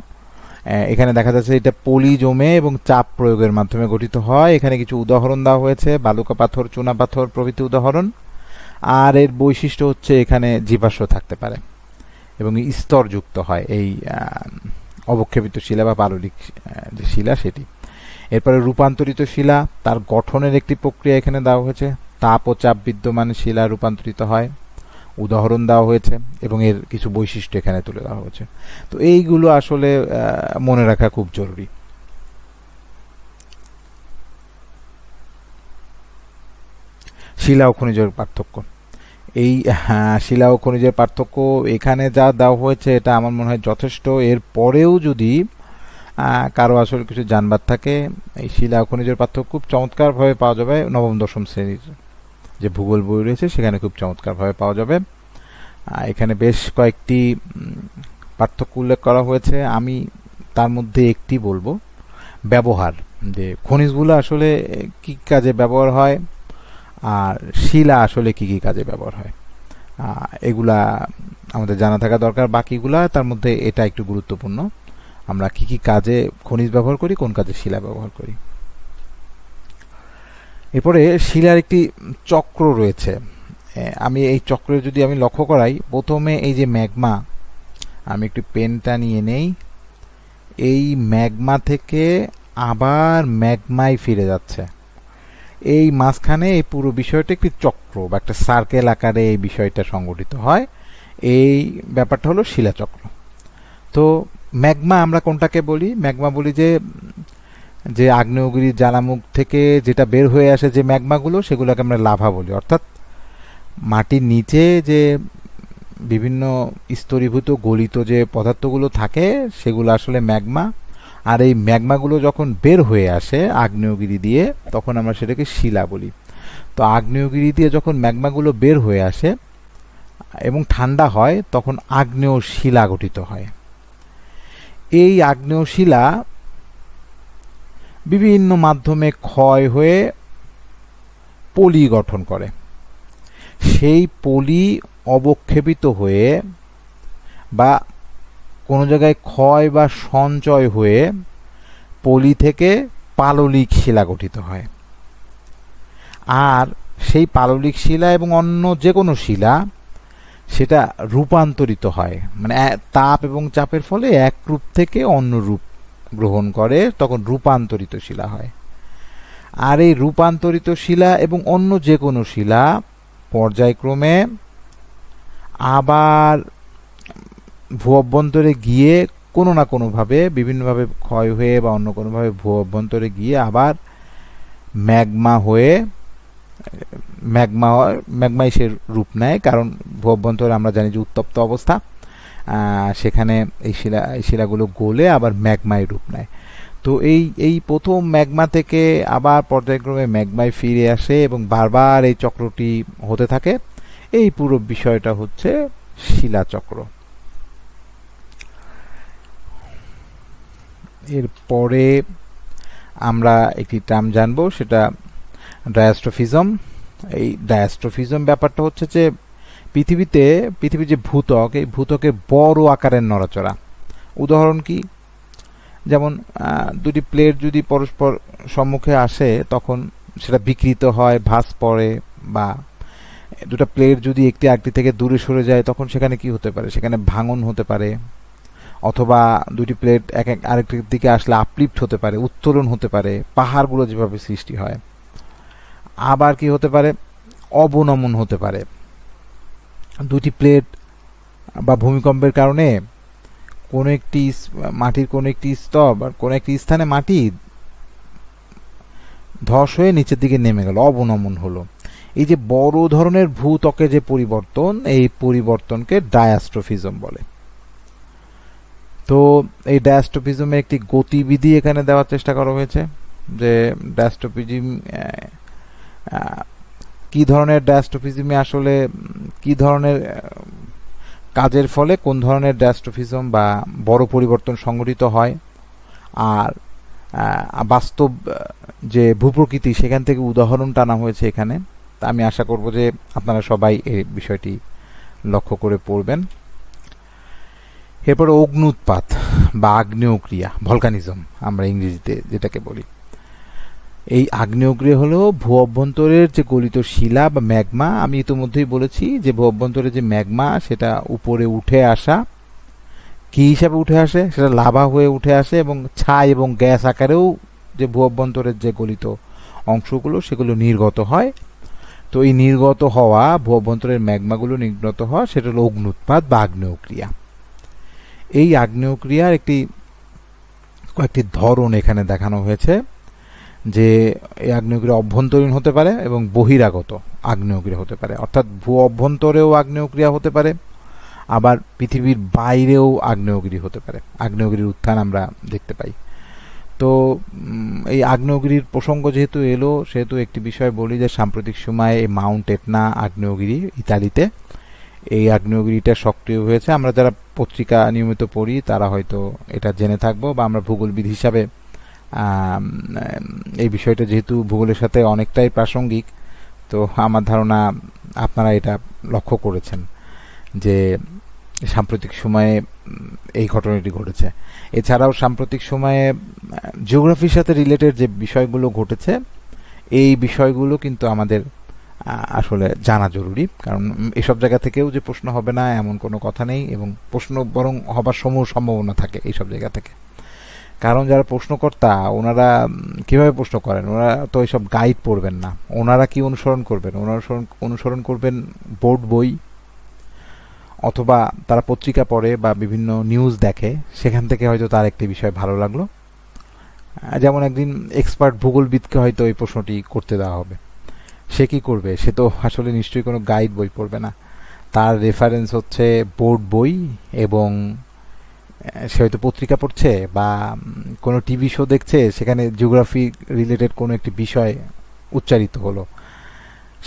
এখানে দেখা যাচ্ছে এটা পলি জমে এবং চাপ প্রয়োগের মাধ্যমে গঠিত হয়। এখানে কিছু উদাহরণ দেওয়া হয়েছে, বালুকা পাথর, চুনা পাথর প্রভৃতি উদাহরণ। আর এর বৈশিষ্ট্য হচ্ছে এখানে জীবাশ্ম থাকতে পারে এবং স্তরযুক্ত হয় এই অবক্ষেপিত শিলা বা পাললিক যে শিলা সেটি। এরপরে রূপান্তরিত শিলা, তার গঠনের একটি প্রক্রিয়া এখানে দেওয়া হয়েছে। তাপ ও চাপ বিদ্যমান শিলা রূপান্তরিত হয়, উদাহরণ দেওয়া হয়েছে এবং এর কিছু বৈশিষ্ট্য এখানে তুলে দেওয়া হয়েছে। তো এইগুলো আসলে মনে রাখা খুব জরুরি। শিলা ও খনিজের পার্থক্য। এই শিলা ও খনিজের পার্থক্য এখানে যা দেওয়া হয়েছে এটা আমার মনে হয় যথেষ্ট। এর পরেও যদি কারো আসলে কিছু জানবার থাকে, এই শিলা ও খনিজের পার্থক্য খুব চমৎকারভাবে পাওয়া যাবে নবম দশম শ্রেণীর যে ভূগোল বই রয়েছে সেখানে খুব চমৎকারভাবে পাওয়া যাবে। এখানে বেশ কয়েকটি পার্থক্য উল্লেখ করা হয়েছে। আমি তার মধ্যে একটি বলবো, ব্যবহার, যে খনিজগুলো আসলে কি কাজে ব্যবহার হয় আর শিলা আসলে কি কি কাজে ব্যবহার হয়, এগুলা আমাদের জানা থাকা দরকার। বাকিগুলা তার মধ্যে এটা একটু গুরুত্বপূর্ণ, আমরা কি কি কাজে খনিজ ব্যবহার করি, কোন কাজে শিলা ব্যবহার করি। এরপরে শিলার একটি চক্র রয়েছে। আমি এই চক্রে যদি আমি লক্ষ্য করাই, প্রথমে এই যে ম্যাগমা, আমি একটু পেনটা নিয়ে নেই, এই ম্যাগমা থেকে আবার ম্যাগমায় ফিরে যাচ্ছে। এই মাঝখানে এই পুরো বিষয়টা একটি চক্র বা একটা সার্কেল আকারে এই বিষয়টা সংগঠিত হয়। এই ব্যাপারটা হলো শিলাচক্র। তো ম্যাগমা আমরা কোনটাকে বলি? ম্যাগমা বলি যে আগ্নেয়গিরির জ্বালামুখ থেকে যেটা বের হয়ে আসে যে ম্যাগমাগুলো, সেগুলোকে আমরা লাভা বলি। অর্থাৎ মাটির নিচে যে বিভিন্ন স্তরীভূত গলিত যে পদার্থগুলো থাকে সেগুলো আসলে ম্যাগমা। আর এই ম্যাগমাগুলো যখন বের হয়ে আসে আগ্নেয়গিরি দিয়ে, তখন আমরা সেটাকে শিলা বলি। তো আগ্নেয়গিরি দিয়ে যখন ম্যাগমাগুলো বের হয়ে আসে এবং ঠান্ডা হয়, তখন আগ্নেয় শিলা গঠিত হয়। এই আগ্নেয় শিলা বিভিন্ন মাধ্যমে ক্ষয় হয়ে পলি গঠন করে। সেই পলি অবক্ষেপিত হয়ে বা কোনো জায়গায় ক্ষয় বা সঞ্চয় হয়ে পলি থেকে পাললিক শিলা গঠিত হয়। আর সেই পাললিক শিলা এবং অন্য যে কোনো শিলা সেটা রূপান্তরিত হয়, মানে তাপ এবং চাপের ফলে এক রূপ থেকে অন্য রূপ গ্রহণ করে, তখন রূপান্তরিত শিলা হয়। আর এই রূপান্তরিত শিলা এবং অন্য যে কোনো শিলা পর্যায়ক্রমে আবার ভূ অভ্যন্তরে গিয়ে কোনো না কোনোভাবে বিভিন্নভাবে ক্ষয় হয়ে বা অন্য কোনোভাবে ভূ অভ্যন্তরে গিয়ে আবার ম্যাগমা হয়ে ম্যাগমাই সে রূপ নেয়, কারণ ভূ অভ্যন্তরে আমরা জানি যে উত্তপ্ত অবস্থা, সেখানে এই শিলাগুলো গলে আবার ম্যাগমায় রূপ নেয়। তো এই প্রথম ম্যাগমা থেকে আবার পর্যায়ক্রমে ম্যাগমায় ফিরে আসে এবং বারবার এই চক্রটি হতে থাকে। এই পুরো বিষয়টা হচ্ছে শিলাচক্র। এরপরে আমরা একটি টার্ম জানবো, সেটা ডায়াস্ট্রফিজম। এই ডায়াস্ট্রফিজম ব্যাপারটা হচ্ছে যে পৃথিবীর যে ভূত্বক, এই ভূত্বকের বড় আকারের নড়াচড়া। উদাহরণ কি? যেমন দুটি প্লেট যদি পরস্পর সম্মুখে আসে তখন সেটা বিকৃত হয়, ভাঁজ পড়ে, বা দুটো প্লেট যদি একটি আরেকটি থেকে দূরে সরে যায় তখন সেখানে কি হতে পারে? সেখানে ভাঙন হতে পারে, অথবা দুটি প্লেট আরেকটির দিকে আসলে আপলিফ্ট হতে পারে, উত্তোলন হতে পারে, পাহাড়গুলো যেভাবে সৃষ্টি হয়। আবার কি হতে পারে? অবনমন হতে পারে। দুটি প্লেট বা ভূমিকম্পের কারণে মাটির কোনো একটি স্তর বা কোনো একটি স্থানে মাটি ধস হয়ে নিচের দিকে নেমে গেল, অবনমন হলো। এই যে বড় ধরনের ভূত্বকে যে পরিবর্তন, এই পরিবর্তনকে ডায়াস্ট্রফিজম বলে। তো এই ডায়াস্ট্রফিজমের একটি গতিবিধি এখানে দেওয়ার চেষ্টা করা হয়েছে, যে ডায়াস্ট্রফিজম কি ধরনের ডায়াস্ট্রফিজমে আসলে কি ধরনের কাজের ফলে কোন ধরনের ডায়াস্ট্রফিজম বা বড় পরিবর্তন সংঘটিত হয়, আর বাস্তব যে ভূপ্রকৃতি সেখান থেকে উদাহরণ টানা হয়েছে এখানে। আমি আশা করব যে আপনারা সবাই এই বিষয়টি লক্ষ্য করে পড়বেন। এরপর অগ্ন্যুৎপাত বা আগ্নেয়ক্রিয়া, ভলকানিজম আমরা ইংরেজিতে যেটাকে বলি। এই আগ্নেয়ক্রিয়া হলো ভূ অভ্যন্তরের যে গলিত শিলা বা ম্যাগমা। আমি ইতিমধ্যেই বলেছি যে ভূ অভ্যন্তরের যে ম্যাগমা সেটা উপরে উঠে আসা। কি হিসাবে উঠে আসে? সেটা লাভা হয়ে উঠে আসে, এবং ছাই এবং গ্যাস আকারেও যে ভূ অভ্যন্তরের যে গলিত অংশগুলো সেগুলো নির্গত হয়। তো এই নির্গত হওয়া ভূ অভ্যন্তরের ম্যাগমাগুলো নির্গত হওয়া সেটা হলো অগ্ন্যুৎপাত বা আগ্নেয়ক্রিয়া। এই আগ্নেয়ক্রিয়ার কয়েকটি ধরন এখানে দেখানো হয়েছে, যে এই আগ্নেয়ক্রিয়া অভ্যন্তরীণ হতে পারে এবং বহিরাগত আগ্নেয়ক্রিয়া হতে পারে, অর্থাৎ ভূ অভ্যন্তরেও আগ্নেয়ক্রিয়া হতে পারে, আবার পৃথিবীর বাইরেও আগ্নেয়গিরি হতে পারে। আগ্নেয়গিরির উত্থান আমরা দেখতে পাই। তো এই আগ্নেয়গিরির প্রসঙ্গ যেহেতু এলো, সেহেতু একটি বিষয় বলি যে সাম্প্রতিক সময়ে এই মাউন্ট এটনা আগ্নেয়গিরি ইতালিতে, এই আগ্নেয়গিরিটা সক্রিয় হয়েছে। আমরা যারা পত্রিকা নিয়মিত পড়ি তারা হয়তো এটা জেনে থাকবো, বা আমরা ভূগোলবিদ হিসাবে এই বিষয়টা যেহেতু ভূগোলের সাথে অনেকটাই প্রাসঙ্গিক, তো আমার ধারণা আপনারা এটা লক্ষ্য করেছেন যে সাম্প্রতিক সময়ে এই ঘটনাটি ঘটেছে। এছাড়াও সাম্প্রতিক সময়ে জিওগ্রাফির সাথে রিলেটেড যে বিষয়গুলো ঘটেছে, এই বিষয়গুলো কিন্তু আমাদের আসলে জানা জরুরি, কারণ এসব জায়গা থেকেও যে প্রশ্ন হবে না এমন কোনো কথা নেই, এবং প্রশ্ন বরং হবার সম্ভাবনা থাকে এইসব জায়গা থেকে। কারণ যারা প্রশ্নকর্তা ওনারা কিভাবে প্রশ্ন করেন? ওনারা তো এইসব গাইড পড়বেন না। ওনারা কি অনুসরণ করবেন? অনুসরণ করবেন বোর্ড বই, অথবা তারা পত্রিকা পড়ে বা বিভিন্ন নিউজ দেখে, সেখান থেকে হয়তো তার একটি বিষয় ভালো লাগলো। যেমন একদিন এক্সপার্ট ভূগোলবিদকে হয়তো এই প্রশ্নটি করতে দেওয়া হবে, সে কি করবে? সে তো আসলে নিশ্চয়ই কোনো গাইড বই পড়বে না। তার রেফারেন্স হচ্ছে বোর্ড বই, এবং সে হয়তো পত্রিকা পড়ছে বা কোনো টিভি শো দেখছে, সেখানে জিওগ্রাফি রিলেটেড কোনো একটি বিষয় উচ্চারিত হলো,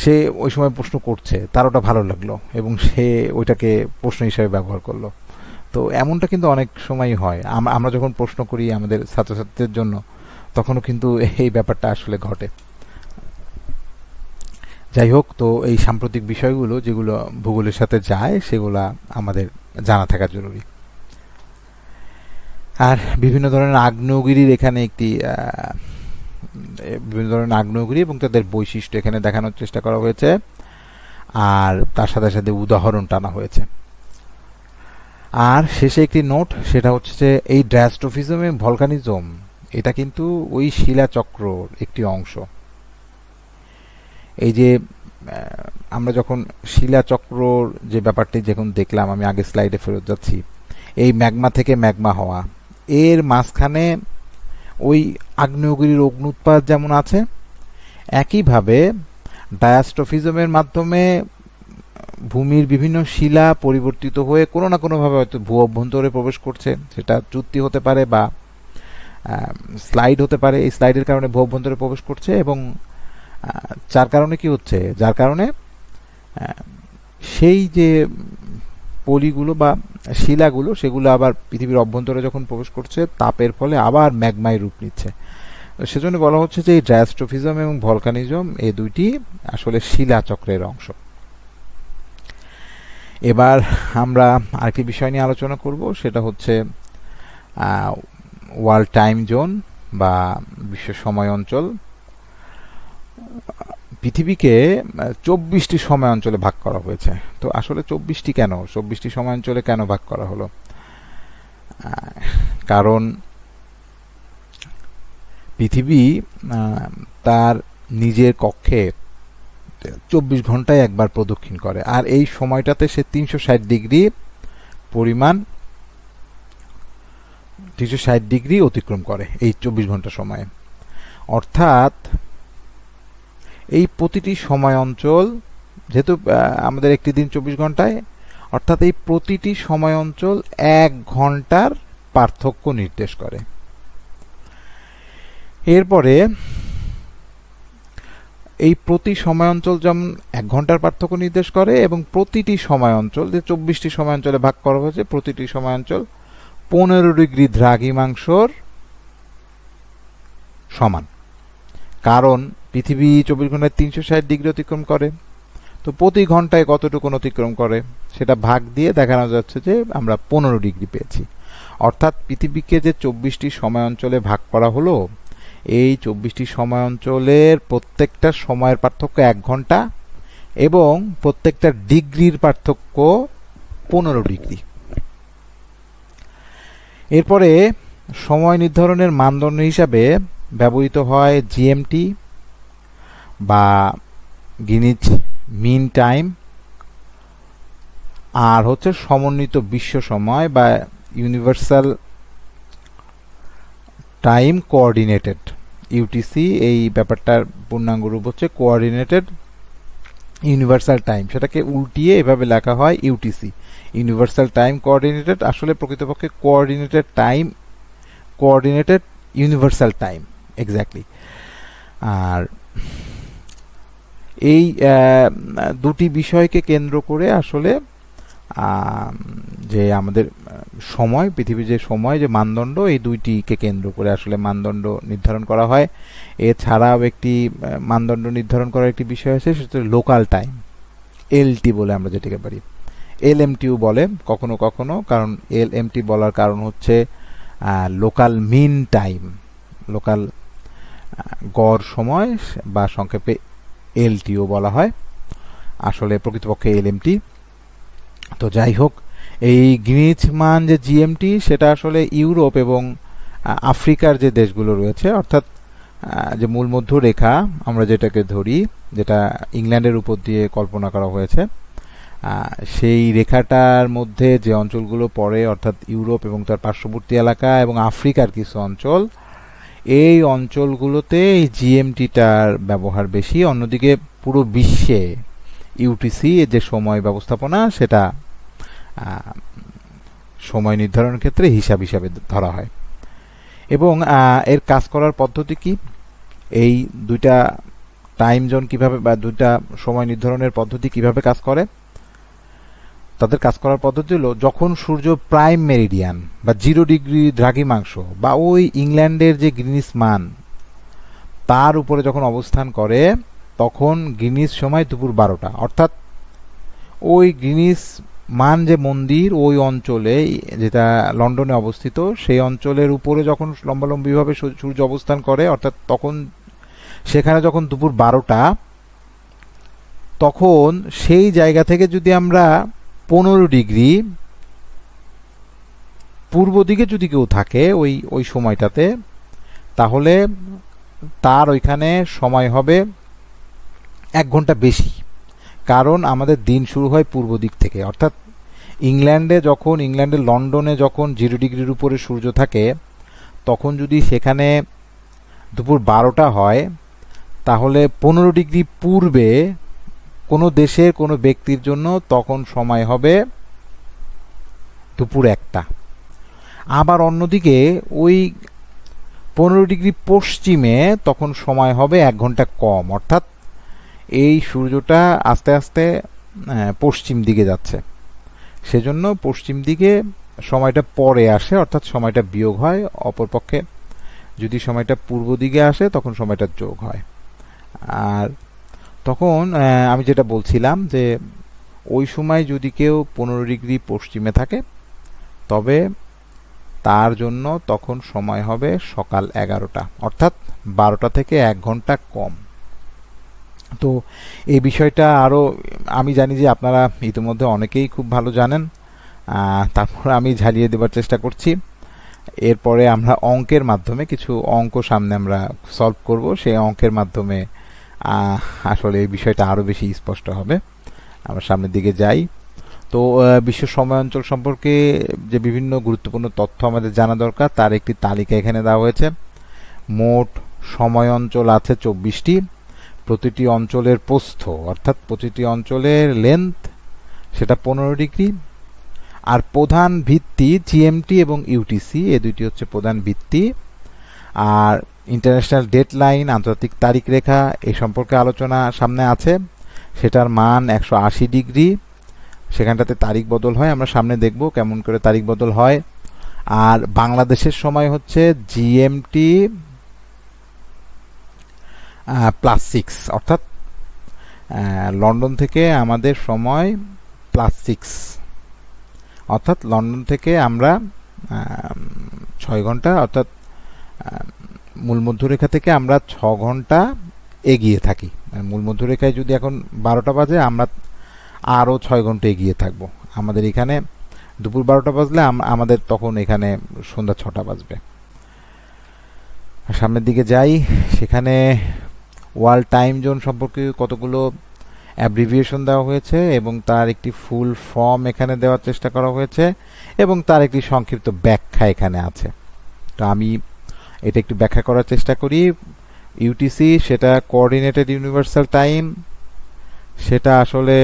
সে ওই সময় প্রশ্ন করছে, তার ওটা ভালো লাগলো এবং সে ওইটাকে প্রশ্ন হিসাবে ব্যবহার করলো। তো এমনটা কিন্তু অনেক সময় হয়। আমরা যখন প্রশ্ন করি আমাদের ছাত্রছাত্রীদের জন্য, তখনও কিন্তু এই ব্যাপারটা আসলে ঘটে। যাই হোক, তো এই সাম্প্রতিক বিষয়গুলো যেগুলো ভূগোলের সাথে যায় সেগুলা আমাদের জানা থাকা জরুরি। আর বিভিন্ন ধরনের আগ্নেয়গিরির এখানে একটি বিভিন্ন ধরনের আগ্নেয়গিরি এবং তাদের বৈশিষ্ট্য এখানে দেখানোর চেষ্টা করা হয়েছে, আর তার সাথে সাথে উদাহরণ টানা হয়েছে। আর শেষে একটি নোট, সেটা হচ্ছে যে এই ড্যাস্ট্রোফিজম এবং ভলকানিজম এটা কিন্তু ওই শিলাচক্রর একটি অংশ। এই যে আমরা যখন শিলাচক্রর যে ব্যাপারটি যখন দেখলাম, আমি আগে স্লাইডে ফেরত যাচ্ছি, এই ম্যাগমা থেকে ম্যাগমা হওয়া, এর মাঝখানে ওই আগ্নেয়গিরির অগ্নুৎপাত যেমন আছে, একইভাবে ডায়াস্ট্রোফিজমের মাধ্যমে ভূমির বিভিন্ন শিলা পরিবর্তিত হয়ে কোনো না কোনোভাবে হয়তো ভূ অভ্যন্তরে প্রবেশ করছে। সেটা চুক্তি হতে পারে বা স্লাইড হতে পারে। এই স্লাইডের কারণে ভূ অভ্যন্তরে প্রবেশ করছে এবং যার কারণে কি হচ্ছে, যার কারণে সেই যে পলিগুলো বা শিলাগুলো সেগুলো আবার পৃথিবীর অভ্যন্তরে যখন প্রবেশ করছে, তাপের ফলে আবার ম্যাগমায় রূপ নিচ্ছে। সেজন্য বলা হচ্ছে যে এই ডায়াস্ট্রোফিজম এবং ভলকানিজম এই দুইটি আসলে শিলাচক্রের অংশ। এবার আমরা আরেকটি বিষয় নিয়ে আলোচনা করব, সেটা হচ্ছে ওয়ার্ল্ড টাইম জোন বা বিশ্ব সময় অঞ্চল। পৃথিবীকে 24টি সময় অঞ্চলে ভাগ করা হয়েছে। তো আসলে 24টি কেন, 24টি সময় অঞ্চলে কেন ভাগ করা হলো? কারণ পৃথিবী তার নিজের কক্ষে 24 ঘন্টায় একবার প্রদক্ষিণ করে, আর এই সময়টাতে সে 360 ডিগ্রি পরিমাণ 360 ডিগ্রি অতিক্রম করে এই 24 ঘন্টা সময়ে। অর্থাৎ এই প্রতিটি সময় অঞ্চল, যেহেতু আমাদের একটি দিন 24 ঘন্টায়, অর্থাৎ এই প্রতিটি সময় অঞ্চল 1 ঘন্টার পার্থক্য নির্দেশ করে। এরপরে এই প্রতি সময় অঞ্চল যেমন 1 ঘন্টার পার্থক্য নির্দেশ করে, এবং প্রতিটি সময় অঞ্চল, যে 24টি সময় অঞ্চলে ভাগ করা হয়েছে, প্রতিটি সময় অঞ্চল 15 ডিগ্রি দ্রাঘিমাংশর সমান। কারণ পৃথিবী 24 ঘন্টায় 360 ডিগ্রি অতিক্রম করে, তো প্রতি ঘন্টায় কতটুকু অতিক্রম করে সেটা ভাগ দিয়ে দেখানো যাচ্ছে যে আমরা 15 ডিগ্রি পেয়েছি। অর্থাৎ পৃথিবীকে যে 24টি সময় অঞ্চলে ভাগ করা হলো, এই 24টি সময় অঞ্চলের প্রত্যেকটা সময়ের পার্থক্য 1 ঘন্টা এবং প্রত্যেকটা ডিগ্রির পার্থক্য 15 ডিগ্রি। এরপরে সময় নির্ধারণের মানদণ্ড হিসাবে ব্যবহৃত হয় জিএমটি বা গ্রিনিচ মিন টাইম, আর হচ্ছে সমন্বিত বিশ্ব সময় বা ইউনিভার্সাল টাইম কোঅর্ডিনেটেড, ইউটিসি। এই ব্যাপারটার পূর্ণাঙ্গ রূপ হচ্ছে কোঅর্ডিনেটেড ইউনিভার্সাল টাইম, সেটাকে উল্টিয়ে এভাবে লেখা হয় ইউটিসি, ইউনিভার্সাল টাইম কোঅর্ডিনেটেড। আসলে প্রকৃতপক্ষে coordinated time, coordinated universal time exactly. আর এই দুটি বিষয়কে কেন্দ্র করে আসলে যে আমাদের সময়, পৃথিবীর যে সময়, যে মানদণ্ড, এই দুইটিকে কেন্দ্র করে আসলে মানদণ্ড নির্ধারণ করা হয়। এছাড়াও একটি মানদণ্ড নির্ধারণ করার একটি বিষয় আছে, সেটা লোকাল টাইম, এলটি বলে আমরা যেটাকে পারি, এলএমটিও বলে কখনো কখনো। কারণ এলএমটি বলার কারণ হচ্ছে লোকাল মিন টাইম, লোকাল গড় সময়, বা সংক্ষেপে এলটিও বলা হয়, আসলে প্রকৃতপক্ষে এলএমটি। তো যাই হোক, এই গ্রিনিচ মান যে জিএমটি, সেটা আসলে ইউরোপ এবং আফ্রিকার যে দেশগুলো রয়েছে, অর্থাৎ যে মূল মধ্যরেখা আমরা যেটাকে ধরি, যেটা ইংল্যান্ডের উপর দিয়ে কল্পনা করা হয়েছে, সেই রেখাটার মধ্যে যে অঞ্চলগুলো পড়ে, অর্থাৎ ইউরোপ এবং তার পার্শ্ববর্তী এলাকা এবং আফ্রিকার কিছু অঞ্চল, এই অঞ্চলগুলোতে এই জিএমটিটার ব্যবহার বেশি। অন্যদিকে পুরো বিশ্বে ইউটিসি যে সময় ব্যবস্থাপনা, সেটা সময় নির্ধারণের ক্ষেত্রে হিসাব হিসাবে ধরা হয়। এবং এর কাজ করার পদ্ধতি কি, এই দুইটা টাইম জোন কিভাবে বা দুইটা সময় নির্ধারণের পদ্ধতি কিভাবে কাজ করে, তাদের কাজ করার পদ্ধতি হলো, যখন সূর্য প্রাইম মেরিডিয়ান বা 0 ডিগ্রি দ্রাঘিমাংশ বা ওই ইংল্যান্ডের যে গ্রিনিচ মান, তার উপরে যখন অবস্থান করে, তখন গ্রিনিচ সময় দুপুর 12টা। অর্থাৎ ওই গ্রিনিচ মান যে মন্দির ওই অঞ্চলে, যেটা লন্ডনে অবস্থিত, সেই অঞ্চলের উপরে যখন লম্বালম্বিভাবে সূর্য অবস্থান করে, অর্থাৎ তখন সেখানে যখন দুপুর 12টা, তখন সেই জায়গা থেকে যদি আমরা 15 ডিগ্রি পূর্ব দিকে যদি কেউ থাকে ওই ওই সময়টাতে, তাহলে তার ওইখানে সময় হবে 1 ঘন্টা বেশি। কারণ আমাদের দিন শুরু হয় পূর্ব দিক থেকে, অর্থাৎ ইংল্যান্ডের লন্ডনে যখন 0 ডিগ্রির উপরে সূর্য থাকে, তখন যদি সেখানে দুপুর 12টা হয়, তাহলে 15 ডিগ্রি পূর্বে কোনো দেশের কোনো ব্যক্তির জন্য তখন সময় হবে দুপুর 1টা। আবার অন্যদিকে ওই 15 ডিগ্রি পশ্চিমে তখন সময় হবে 1 ঘন্টা কম, অর্থাৎ এই সূর্যটা আস্তে আস্তে পশ্চিম দিকে যাচ্ছে, সেজন্য পশ্চিম দিকে সময়টা পরে আসে, অর্থাৎ সময়টা বিয়োগ হয়। অপরপক্ষে যদি সময়টা পূর্ব দিকে আসে তখন সময়টা যোগ হয়। আর তখন আমি যেটা বলছিলাম যে ওই সময় যদি কেউ 15 ডিগ্রি পশ্চিমে থাকে, তবে তার জন্য তখন সময় হবে সকাল 11টা, অর্থাৎ 12টা থেকে 1 ঘন্টা কম। তো এই বিষয়টা আরও আমি জানি যে আপনারা ইতিমধ্যে অনেকেই খুব ভালো জানেন, তারপর আমি ঝালিয়ে দেবার চেষ্টা করছি। এরপরে আমরা অঙ্কের মাধ্যমে কিছু অঙ্ক সামনে আমরা সলভ করব, সেই অঙ্কের মাধ্যমে আসলে এই বিষয়টা আরও বেশি স্পষ্ট হবে। আমরা সামনের দিকে যাই। তো বিশ্ব সময় অঞ্চল সম্পর্কে যে বিভিন্ন গুরুত্বপূর্ণ তথ্য আমাদের জানা দরকার, তার একটি তালিকা এখানে দেওয়া হয়েছে। মোট সময় অঞ্চল আছে 24টি। প্রতিটি অঞ্চলের প্রস্থ, অর্থাৎ প্রতিটি অঞ্চলের লেন্থ, সেটা 15 ডিগ্রি। আর প্রধান ভিত্তি জিএমটি এবং ইউটিসি, এই দুইটি হচ্ছে প্রধান ভিত্তি। আর ইন্টারন্যাশনাল ডেডলাইন, আন্তর্জাতিক তারিখ রেখা, এই সম্পর্কে আলোচনা সামনে আছে। সেটার মান 180 ডিগ্রি। সেখানটাতে তারিখ বদল হয়, আমরা সামনে দেখব কেমন করে তারিখ বদল হয়। আর বাংলাদেশের সময় হচ্ছে জিএমটি +6, অর্থাৎ লন্ডন থেকে আমাদের সময় +6, অর্থাৎ লন্ডন থেকে আমরা 6 ঘন্টা, অর্থাৎ মূল মধ্যরেখা থেকে আমরা 6 ঘন্টা এগিয়ে থাকি। মূল মধ্যরেখায় যদি এখন 12টা বাজে, আমরা আরও 6 ঘন্টা এগিয়ে থাকবো। আমাদের এখানে দুপুর 12টা বাজলে আমাদের তখন এখানে সন্ধ্যা 6টা বাজবে। সামনের দিকে যাই, সেখানে ওয়ার্ল্ড টাইম জোন সম্পর্কে কতগুলো অ্যাব্রিভিয়েশন দেওয়া হয়েছে এবং তার একটি ফুল ফর্ম এখানে দেওয়ার চেষ্টা করা হয়েছে, এবং তার একটি সংক্ষিপ্ত ব্যাখ্যা এখানে আছে। তো আমি এটা একটু ব্যাখ্যা করার চেষ্টা করি। ইউটিসি, সেটা কোঅর্ডিনেটেড ইউনিভার্সাল টাইম। সেটা আসলে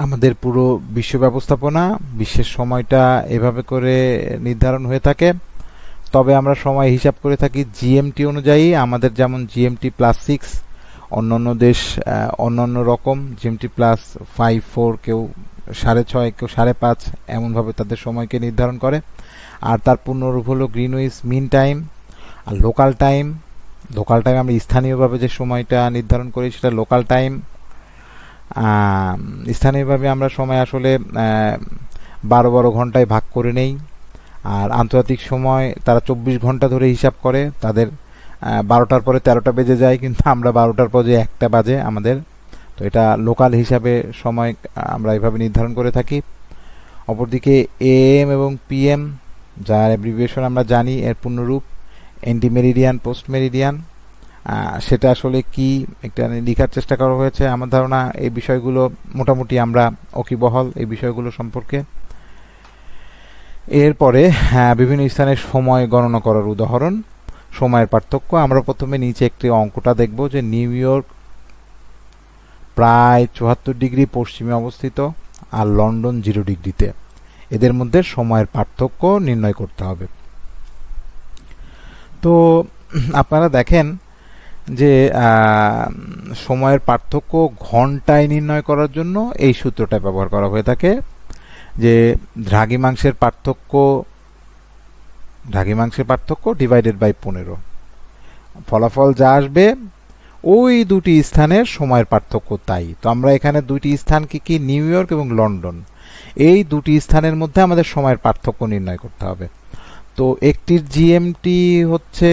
আমাদের পুরো বিশ্ব ব্যবস্থাপনা, বিশ্বের সময়টা এভাবে করে নির্ধারণ হয়ে থাকে। তবে আমরা সময় হিসাব করে থাকি জিএমটি অনুযায়ী। আমাদের যেমন জিএমটি +6, অন্যান্য দেশ অন্যান্য রকম, জিএমটি +5-4, কেউ 6:30, কেউ 5:30, এমনভাবে তাদের সময়কে নির্ধারণ করে। আর তার পূর্ণরূপ হলো গ্রিনউইচ মিন টাইম। আর লোকাল টাইম আমরা স্থানীয়ভাবে যে সময়টা নির্ধারণ করি সেটা লোকাল টাইম। স্থানীয়ভাবে আমরা সময় আসলে 12 ঘন্টায় ভাগ করে নেই। আর আন্তর্জাতিক সময় তারা 24 ঘন্টা ধরে হিসাব করে। তাদের 12টার পরে 13টা বেজে যায়, কিন্তু আমরা 12টার পরে 1টা বাজে আমাদের। তো এটা লোকাল হিসাবে সময় আমরা এভাবে নির্ধারণ করে থাকি। অপরদিকে এএম এবং পিএম, যার অ্যাব্রিভিয়েশন আমরা জানি, এর পূর্ণরূপ এন্টি মেরিডিয়ান, পোস্ট মেরিডিয়ান। সেটা আসলে কি একটা লেখার চেষ্টা করা হয়েছে। আমার ধারণা এই বিষয়গুলো মোটামুটি আমরা ওকিবহল এই বিষয়গুলো সম্পর্কে। এরপরে বিভিন্ন স্থানের সময় গণনা করার উদাহরণ, সময়ের পার্থক্য। আমরা প্রথমে নিচে একটি অঙ্কটা দেখব যে নিউ ইয়র্ক প্রায় 74 ডিগ্রি পশ্চিমে অবস্থিত, আর লন্ডন 0 ডিগ্রিতে। এদের মধ্যে সময়ের পার্থক্য নির্ণয় করতে হবে। তো আপনারা দেখেন যে সময়ের পার্থক্য ঘন্টায় নির্ণয় করার জন্য এই সূত্রটা ব্যবহার করা হয়ে থাকে, যে দ্রাঘিমাংশের পার্থক্য ডিভাইডেড বাই 15। ফলাফল যা আসবে ওই দুটি স্থানের সময়ের পার্থক্য তাই। তো আমরা এখানে দুটি স্থান কি, নিউ ইয়র্ক এবং লন্ডন, এই দুটি স্থানের মধ্যে আমাদের সময়ের পার্থক্য নির্ণয় করতে হবে। তো একটির জিএমটি হচ্ছে,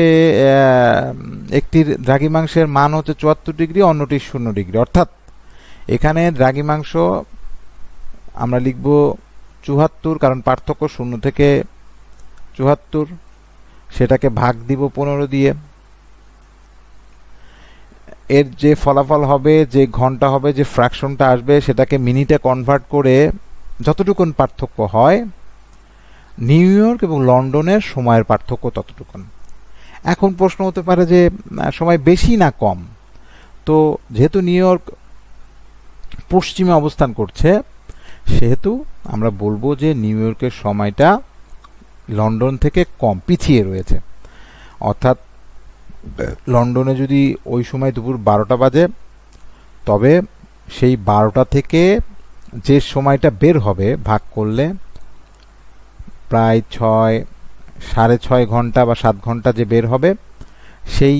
একটির দ্রাঘিমাংশের মান হচ্ছে 74 ডিগ্রি, অন্যটির 0 ডিগ্রি। অর্থাৎ এখানে দ্রাঘিমাংশ আমরা লিখব 74, কারণ পার্থক্য 0 থেকে 74, সেটাকে ভাগ দিব 15 দিয়ে। এর যে ফলাফল হবে, যে ঘন্টা হবে, যে ফ্র্যাকশনটা আসবে, সেটাকে মিনিটে কনভার্ট করে যতটুকুন পার্থক্য হয়, নিউ ইয়র্ক এবং লন্ডনের সময়ের পার্থক্য ততটুকুন। এখন প্রশ্ন হতে পারে যে সময় বেশি না কম। তো যেহেতু নিউ ইয়র্ক পশ্চিমে অবস্থান করছে, সেহেতু আমরা বলবো যে নিউ ইয়র্কের সময়টা লন্ডন থেকে কম, পিছিয়ে রয়েছে। অর্থাৎ লন্ডনে যদি ওই সময় দুপুর 12টা বাজে, তবে সেই 12টা থেকে যে সময়টা বের হবে ভাগ করলে প্রায় 6.5 ঘন্টা বা 7 ঘন্টা যে বের হবে, সেই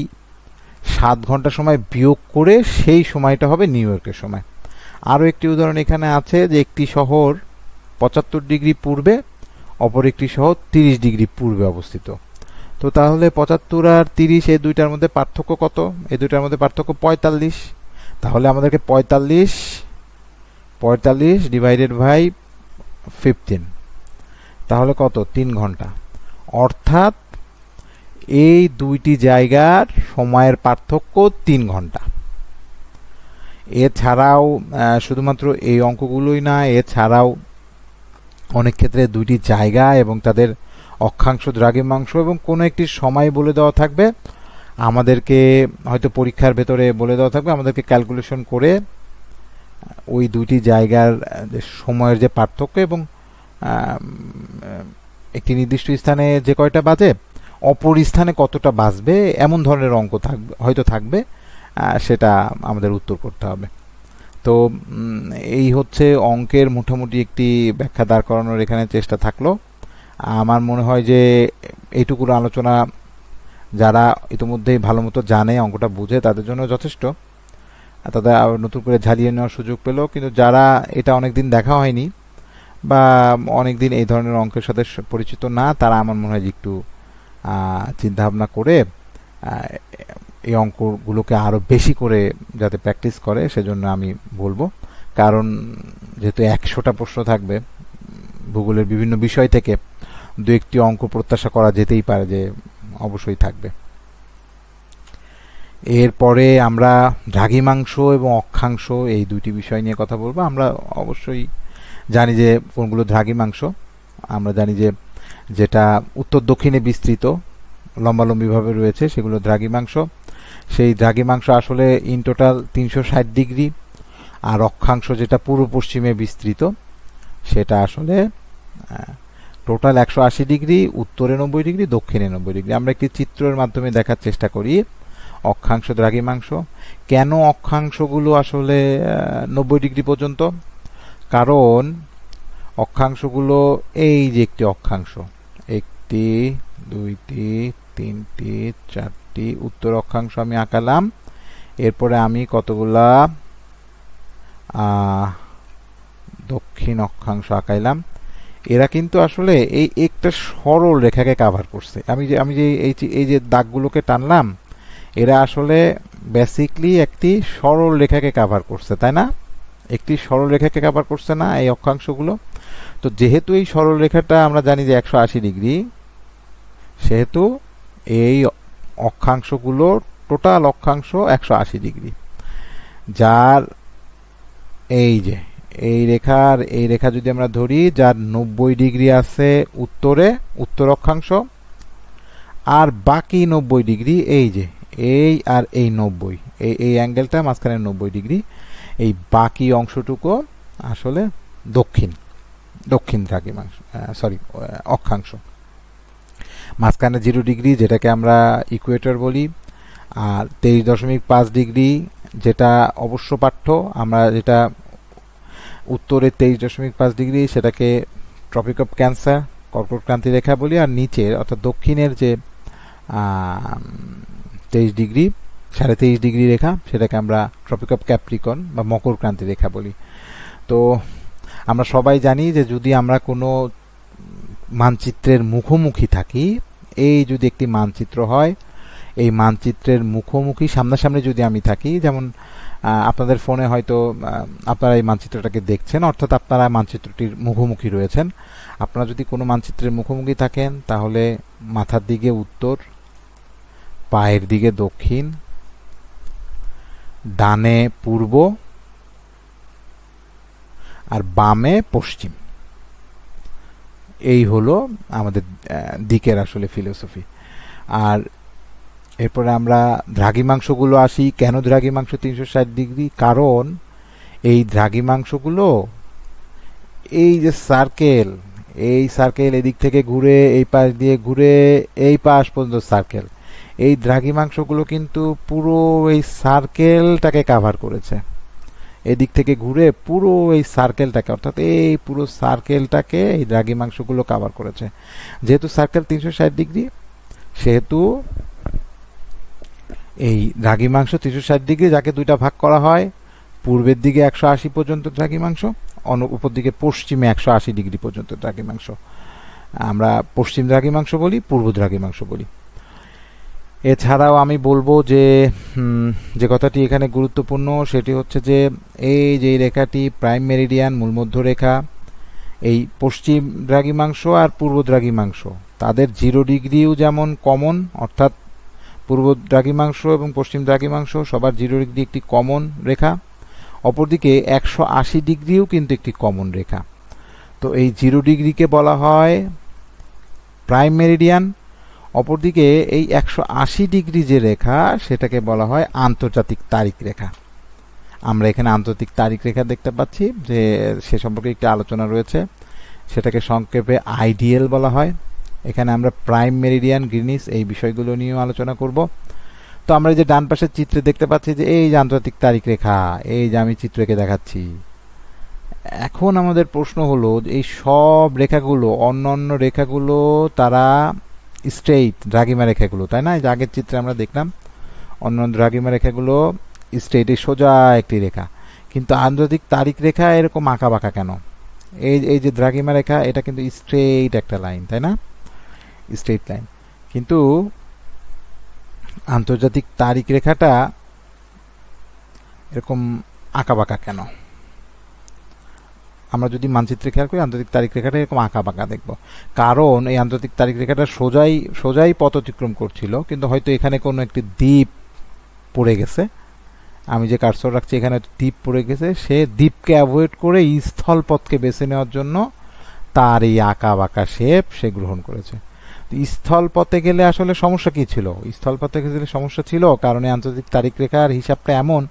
7 ঘন্টা সময় বিয়োগ করে সেই সময়টা হবে নিউ ইয়র্কের সময়। আরও একটি উদাহরণ এখানে আছে যে একটি শহর 75 ডিগ্রি পূর্বে, অপর একটি শহর 30 ডিগ্রি পূর্বে অবস্থিত। তো তাহলে 75 আর 30 এই দুইটার মধ্যে পার্থক্য কত? এই দুইটার মধ্যে পার্থক্য 45। তাহলে আমাদেরকে 45 ডিভাইডেড বাই 15, তাহলে কত? 3 ঘন্টা। অর্থাৎ এই দুইটি জায়গার সময়ের পার্থক্য 3 ঘন্টা। এছাড়াও শুধুমাত্র এই অঙ্কগুলোই না, এছাড়াও অনেক ক্ষেত্রে দুইটি জায়গা এবং তাদের অক্ষাংশ, দ্রাঘিমাংশ এবং কোনো একটি সময় বলে দেওয়া থাকবে, আমাদেরকে হয়তো পরীক্ষার ভেতরে বলে দেওয়া থাকবে, আমাদেরকে ক্যালকুলেশন করে ওই দুইটি জায়গার সময়ের যে পার্থক্য এবং একটি নির্দিষ্ট স্থানে যে কয়টা বাজে, অপর স্থানে কতটা বাজবে, এমন ধরনের অঙ্ক থাকবে, হয়তো থাকবে, সেটা আমাদের উত্তর করতে হবে। তো এই হচ্ছে অঙ্কের মোটামুটি একটি ব্যাখ্যা দাঁড় করানোর এখানে চেষ্টা থাকলো। আমার মনে হয় যে এইটুকুর আলোচনা যারা ইতিমধ্যেই ভালো মতো জানে, অঙ্কটা বুঝে, তাদের জন্য যথেষ্ট। তাদের নতুন করে ঝালিয়ে নেওয়ার সুযোগ পেল। কিন্তু যারা এটা অনেকদিন দেখা হয়নি বা অনেকদিন এই ধরনের অঙ্কের সাথে পরিচিত না, তারা আমার মনে হয় যে একটু চিন্তাভাবনা করে এই অঙ্কগুলোকে আরও বেশি করে যাতে প্র্যাকটিস করে, সেজন্য আমি বলবো। কারণ যেহেতু 100টা প্রশ্ন থাকবে ভূগোলের বিভিন্ন বিষয় থেকে, দু একটি অঙ্ক প্রত্যাশা করা যেতেই পারে যে অবশ্যই থাকবে। এরপরে আমরা দ্রাঘিমাংশ এবং অক্ষাংশ এই দুইটি বিষয় নিয়ে কথা বলবো। আমরা অবশ্যই জানি যে কোনগুলো দ্রাঘিমাংশ। আমরা জানি যে যেটা উত্তর দক্ষিণে বিস্তৃত লম্বালম্বিভাবে রয়েছে সেগুলো দ্রাঘিমাংশ। সেই দ্রাঘিমাংশ আসলে ইন টোটাল 360 ডিগ্রি, আর অক্ষাংশ যেটা পূর্ব পশ্চিমে বিস্তৃত সেটা আসলে টোটাল 180 ডিগ্রি, উত্তরে 90 ডিগ্রি, দক্ষিণে 90 ডিগ্রি। আমরা একটি চিত্রের মাধ্যমে দেখার চেষ্টা করি অক্ষাংশ, দ্রাঘিমাংশ। কেন অক্ষাংশগুলো আসলে 90 ডিগ্রি পর্যন্ত? কারণ অক্ষাংশগুলো, এই যে একটি অক্ষাংশ, 1টি 2টি 3টি 4টি উত্তর অক্ষাংশ আমি আঁকালাম। এরপরে আমি কতগুলা দক্ষিণ অক্ষাংশ আঁকাইলাম। এরা কিন্তু আসলে এই একটা সরল রেখাকে কাভার করছে। আমি যে এই যে দাগগুলোকে টানলাম, এরা আসলে বেসিকলি একটি সরল রেখাকে কাভার করছে, তাই না? একটি সরল রেখাকে কাভার করছে না এই অক্ষাংশগুলো? তো যেহেতু এই সরল রেখাটা আমরা জানি যে 180 ডিগ্রি, সেহেতু এই অক্ষাংশগুলো, টোটাল অক্ষাংশ 180 ডিগ্রি। যার এই যে এই রেখা যদি আমরা ধরি, যার 90 ডিগ্রি আছে উত্তরে, উত্তর অক্ষাংশ, আর বাকি 90 ডিগ্রি এই যে এই আর এই 90, এই অ্যাঙ্গেলটা মাঝখানে 90 ডিগ্রি, এই বাকি অংশটুকু আসলে দক্ষিণ দ্রাঘিমাংশ, সরি অক্ষাংশ। মাঝখানে 0 ডিগ্রি যেটাকে আমরা ইকুয়েটর বলি, আর 23.5 ডিগ্রি যেটা অবশ্য পাঠ্য, আমরা যেটা উত্তরে 23.5 ডিগ্রি সেটাকে ট্রপিক অফ ক্যান্সার, কর্কট ক্রান্তি রেখা বলি, আর নিচের অর্থাৎ দক্ষিণের যে 23 ডিগ্রি 23.5 ডিগ্রি রেখা, সেটাকে আমরা ট্রপিক অফ ক্যাপ্রিকন বা মকর ক্রান্তি রেখা বলি। তো আমরা সবাই জানি যে যদি আমরা কোনো মানচিত্রের মুখোমুখি থাকি, এই যদি একটি মানচিত্র হয়, এই মানচিত্রের মুখোমুখি সামনাসামনি যদি আমি থাকি, যেমন আপনাদের ফোনে হয়তো আপনারা এই মানচিত্রটাকে দেখছেন, অর্থাৎ আপনারা মানচিত্রটির মুখোমুখি রয়েছেন। আপনারা যদি কোনো মানচিত্রের মুখোমুখি থাকেন তাহলে মাথার দিকে উত্তর, পায়ের দিকে দক্ষিণ, ডানে পূর্ব আর বামে পশ্চিম, এই হলো আমাদের দিকের আসলে ফিলোসফি। আর এরপরে আমরা দ্রাঘিমাংশগুলো আসি। কেন দ্রাঘিমাংশ 360 ডিগ্রি? কারণ এই দ্রাঘিমাংশগুলো, এই যে সার্কেল, এই সার্কেল এদিক থেকে ঘুরে এই পাশ দিয়ে ঘুরে এই পাশ পর্যন্ত সার্কেল, এই দ্রাঘিমাংশগুলো কিন্তু পুরো এই সার্কেলটাকে কাভার করেছে। এদিক থেকে ঘুরে পুরো এই সার্কেলটাকে, অর্থাৎ এই পুরো সার্কেলটাকে এই দ্রাঘিমাংশগুলো কাভার করেছে। যেহেতু সার্কেল 360 ডিগ্রি, সেহেতু এই দ্রাঘিমাংশ 360 ডিগ্রি, যাকে দুইটা ভাগ করা হয়, পূর্বের দিকে 180 পর্যন্ত দ্রাঘিমাংশ, উপর দিকে পশ্চিমে 180 ডিগ্রি পর্যন্ত দ্রাঘিমাংশ। আমরা পশ্চিম দ্রাঘিমাংশ বলি, পূর্ব দ্রাঘিমাংশ বলি। এছাড়াও আমি বলবো যে কথাটি এখানে গুরুত্বপূর্ণ সেটি হচ্ছে যে এই যে রেখাটি প্রাইম মেরিডিয়ান, মূলমধ্য রেখা, এই পশ্চিম দ্রাঘিমাংশ আর পূর্ব দ্রাঘিমাংশ তাদের 0 ডিগ্রিও যেমন কমন, অর্থাৎ পূর্ব দ্রাঘিমাংশ এবং পশ্চিম দ্রাঘিমাংশ সবার 0 ডিগ্রি একটি কমন রেখা, অপরদিকে 180 ডিগ্রিও কিন্তু একটি কমন রেখা। তো এই 0 ডিগ্রিকে বলা হয় প্রাইম মেরিডিয়ান, অপরদিকে এই 180 ডিগ্রি যে রেখা সেটাকে বলা হয় আন্তর্জাতিক তারিখ রেখা। আমরা এখানে আন্তর্জাতিক তারিখ রেখা দেখতে পাচ্ছি, যে সে সম্পর্কে একটি আলোচনা রয়েছে, সেটাকে সংক্ষেপে আইডিএল বলা হয়। এখানে আমরা প্রাইম মেরিডিয়ান, গ্রিনিচ এই বিষয়গুলো নিয়েও আলোচনা করব। তো আমরা যে ডান পাশের চিত্রে দেখতে পাচ্ছি যে এই যে আন্তর্জাতিক তারিখ রেখা, এই যে আমি চিত্রকে দেখাচ্ছি। এখন আমাদের প্রশ্ন হলো, এই সব রেখাগুলো, অন্যান্য রেখাগুলো তারা স্ট্রেইট দ্রাঘিমা রেখাগুলো, তাই না? যে আগের চিত্রে আমরা দেখলাম অন্যান্য দ্রাঘিমা রেখাগুলো স্ট্রেইট, সোজা একটি রেখা, কিন্তু আন্তর্জাতিক তারিখ রেখা এরকম আঁকা বাঁকা কেন? এই যে দ্রাঘিমা রেখা, এটা কিন্তু স্ট্রেইট একটা লাইন, তাই না? স্ট্রেইট লাইন, কিন্তু আন্তর্জাতিক তারিখ রেখাটা এরকম আঁকা বাঁকা কেন? আমরা যদি মানচিত্রে খেয়াল করি, আন্তর্জাতিক তারিখ রেখাটা এরকম আঁকা বাঁকা দেখব। কারণ এই আন্তর্জাতিক তারিখ রেখাটা সোজাই পথ অতিক্রম করছিল, কিন্তু হয়তো এখানে কোনো একটি দ্বীপ পড়ে গেছে। আমি যে কার্সর রাখছি এখানে দ্বীপ পড়ে গেছে, সে দ্বীপকে অ্যাভয়েড করে স্থল পথকে বেছে নেওয়ার জন্য তার এই আঁকা বাঁকা শেপ সে গ্রহণ করেছে। স্থল পথে গেলে আসলে সমস্যা কি ছিল? স্থল পথে গেলে সমস্যা ছিল কারণ এই আন্তর্জাতিক তারিখ রেখার হিসাবটা এমন,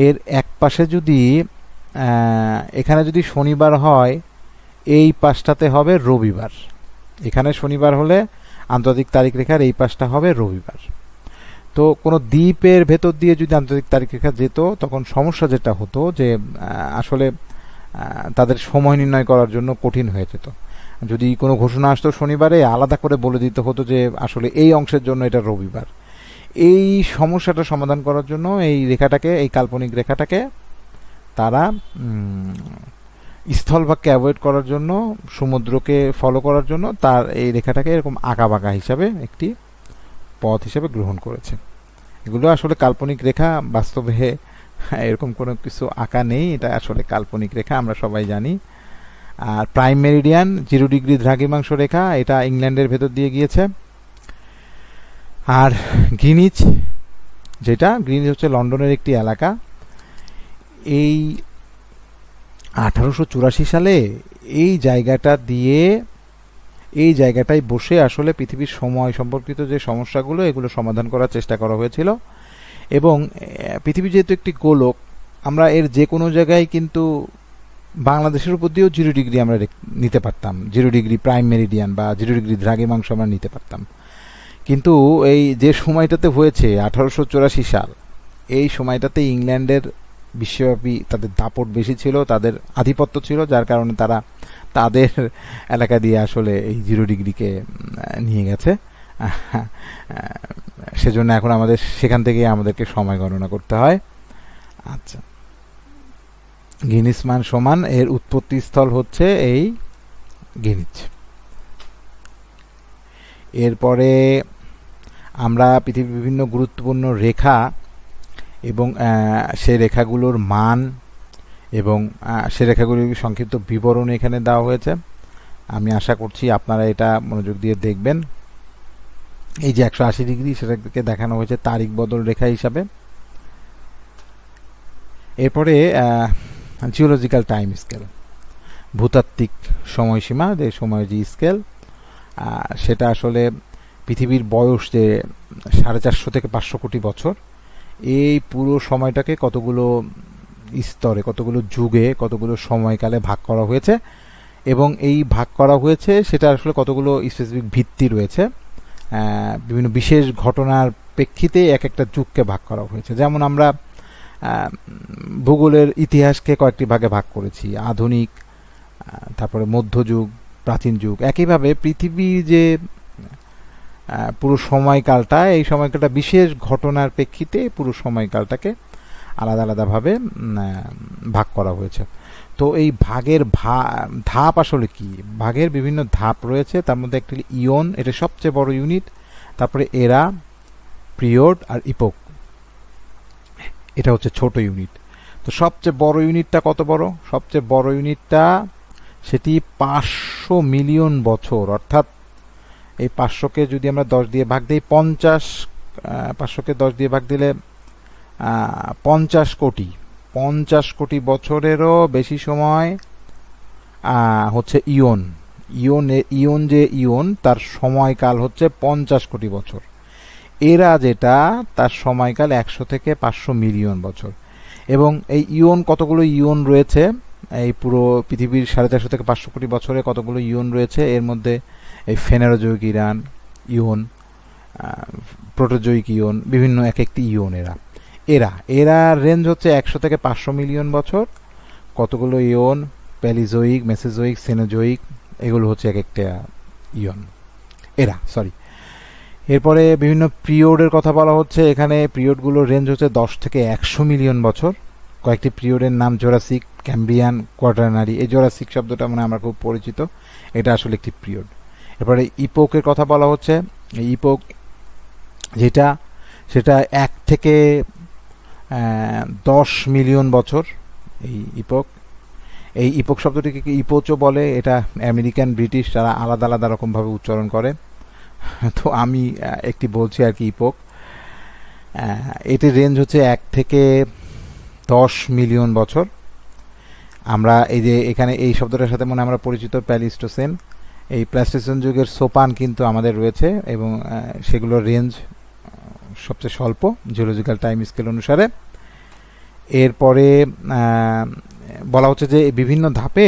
এর এক পাশে যদি এখানে যদি শনিবার হয়, এই পাশটাতে হবে রবিবার। এখানে শনিবার হলে আন্তর্জাতিক তারিখ রেখার এই পাশটা হবে রবিবার। তো কোনো দ্বীপের ভেতর দিয়ে যদি আন্তর্জাতিক তারিখ রেখা যেত, তখন সমস্যা যেটা হতো যে আসলে তাদের সময় নির্ণয় করার জন্য কঠিন হয়ে যেত। যদি কোনো ঘোষণা আসতো শনিবারে, আলাদা করে বলে দিতে হতো যে আসলে এই অংশের জন্য এটা রবিবার। এই সমস্যাটা সমাধান করার জন্য এই রেখাটাকে, এই কাল্পনিক রেখাটাকে তারা স্থলভাগকে অ্যাভয়েড করার জন্য, সমুদ্রকে ফলো করার জন্য তার এই রেখাটাকে এরকম আঁকা বাঁকা হিসাবে একটি পথ হিসেবে গ্রহণ করেছে। এগুলো আসলে কাল্পনিক রেখা, বাস্তবে এরকম কোনো কিছু আঁকা নেই, এটা আসলে কাল্পনিক রেখা, আমরা সবাই জানি। আর প্রাইম মেরিডিয়ান 0 ডিগ্রি দ্রাঘিমাংশ রেখা, এটা ইংল্যান্ডের ভেতর দিয়ে গিয়েছে। আর গ্রিনিচ হচ্ছে লন্ডনের একটি এলাকা। এই 1884 সালে এই জায়গাটায় বসে আসলে পৃথিবীর সময় সম্পর্কিত যে সমস্যাগুলো, এগুলো সমাধান করার চেষ্টা করা হয়েছিল। এবং পৃথিবী যেহেতু একটি গোলক, আমরা এর যে কোনো জায়গায় কিন্তু বাংলাদেশের উপর দিয়েও 0 ডিগ্রি আমরা নিতে পারতাম, 0 ডিগ্রি প্রাইম মেরিডিয়ান বা 0 ডিগ্রি দ্রাঘিমাংশ আমরা নিতে পারতাম। কিন্তু এই যে সময়টাতে হয়েছে 1884 সাল, এই সময়টাতে ইংল্যান্ডের বিশ্বব্যাপী তাদের দাপট বেশি ছিল, তাদের আধিপত্য ছিল, যার কারণে তারা তাদের এলাকা দিয়ে আসলে এই 0 ডিগ্রিকে নিয়ে গেছে। সেজন্য এখন আমাদের সেখান থেকে আমাদেরকে সময় গণনা করতে হয়। আচ্ছা, গ্রিনিচ মান সমান এর উৎপত্তি স্থল হচ্ছে এই গ্রিনিচ। এরপরে আমরা পৃথিবীর বিভিন্ন গুরুত্বপূর্ণ রেখা এবং সেই রেখাগুলোর মান এবং সেই রেখাগুলির সংক্ষিপ্ত বিবরণ এখানে দেওয়া হয়েছে। আমি আশা করছি আপনারা এটা মনোযোগ দিয়ে দেখবেন। এই যে 180 ডিগ্রি, সেটাকে দেখানো হয়েছে তারিখ বদল রেখা হিসাবে। এরপরে জিওলজিক্যাল টাইম স্কেল, ভূতাত্ত্বিক সময়সীমা, যে সময়ের যে স্কেল, সেটা আসলে পৃথিবীর বয়স যে 450 থেকে 500 কোটি বছর, এই পুরো সময়টাকে কতগুলো স্তরে, কতগুলো যুগে, কতগুলো সময়কালে ভাগ করা হয়েছে, এবং এই ভাগ করা হয়েছে সেটা আসলে কতগুলো স্পেসিফিক ভিত্তি রয়েছে। বিভিন্ন বিশেষ ঘটনার প্রেক্ষিতে এক একটা যুগকে ভাগ করা হয়েছে। যেমন আমরা ভূগোলের ইতিহাসকে কয়েকটি ভাগে ভাগ করেছি, আধুনিক, তারপরে মধ্যযুগ, প্রাচীন যুগ। একইভাবে পৃথিবীর যে পুরো সময়কালটা, এই সময়কালটা বিশেষ ঘটনার প্রেক্ষিতে পুরো সময়কালটাকে আলাদা আলাদাভাবে ভাগ করা হয়েছে। তো এই ভাগের ধাপ আসলে কি? ভাগের বিভিন্ন ধাপ রয়েছে, তার মধ্যে একটি ইয়ন, এটা সবচেয়ে বড় ইউনিট। তারপরে এরা, পিরিয়ড আর ইপোক, এটা হচ্ছে ছোট ইউনিট। তো সবচেয়ে বড় ইউনিটটা কত বড়? সবচেয়ে বড় ইউনিটটা সেটি 500 মিলিয়ন বছর, অর্থাৎ এই 500কে যদি আমরা 10 দিয়ে ভাগ দিই, 500কে 10 দিয়ে ভাগ দিলে 50 কোটি, 50 কোটি বছরেরও বেশি সময় হচ্ছে ইয়ন। ইয়ন যে ইয়ন, তার সময়কাল হচ্ছে 50 কোটি বছর। এরা যেটা, তার সময়কাল 100 থেকে 500 মিলিয়ন বছর। এবং এই ইয়ন, কতগুলো ইয়ন রয়েছে এই পুরো পৃথিবীর 450 থেকে 500 কোটি বছরে, কতগুলো ইয়ন রয়েছে এর মধ্যে? এই ফেনারোজয়িক ইয়ন, প্রোটোজয়িক ইয়ন, বিভিন্ন এক একটি ইয়ন। এরা রেঞ্জ হচ্ছে 100 থেকে 500 মিলিয়ন বছর। কতগুলো ইয়ন? প্যালিজয়িক, মেসোজয়িক, সেনোজয়িক, এগুলো হচ্ছে এক একটা ইয়ন। এরপরে বিভিন্ন পিরিয়ডের কথা বলা হচ্ছে। এখানে পিরিয়ডগুলোর রেঞ্জ হচ্ছে 10 থেকে 100 মিলিয়ন বছর। কয়েকটি পিরিয়ডের নাম জোরাসিক, ক্যাম্ব্রিয়ান, কোয়াটারনারি। এই জোরাসিক শব্দটা মানে আমরা খুব পরিচিত, এটা আসলে একটি পিরিয়ড। এরপরে ইপোকের কথা বলা হচ্ছে। এই ইপোক যেটা, সেটা 1 থেকে 10 মিলিয়ন বছর এই ইপোক শব্দটিকে ইপোচও বলে। এটা আমেরিকান, ব্রিটিশ, তারা আলাদা আলাদা রকমভাবে উচ্চারণ করে। তো আমি একটি বলছি আর কি, ইপোক। এটির রেঞ্জ হচ্ছে 1 থেকে 10 মিলিয়ন বছর। আমরা এই যে এখানে এই শব্দটার সাথে মনে আমরা পরিচিত প্যালিস্টোসেন, এই প্লাস্টোসেন যুগের সোপান কিন্তু আমাদের রয়েছে, এবং সেগুলোর রেঞ্জ সবচেয়ে স্বল্প জিওলজিক্যাল টাইম স্কেল অনুসারে। এরপরে বলা হচ্ছে যে বিভিন্ন ধাপে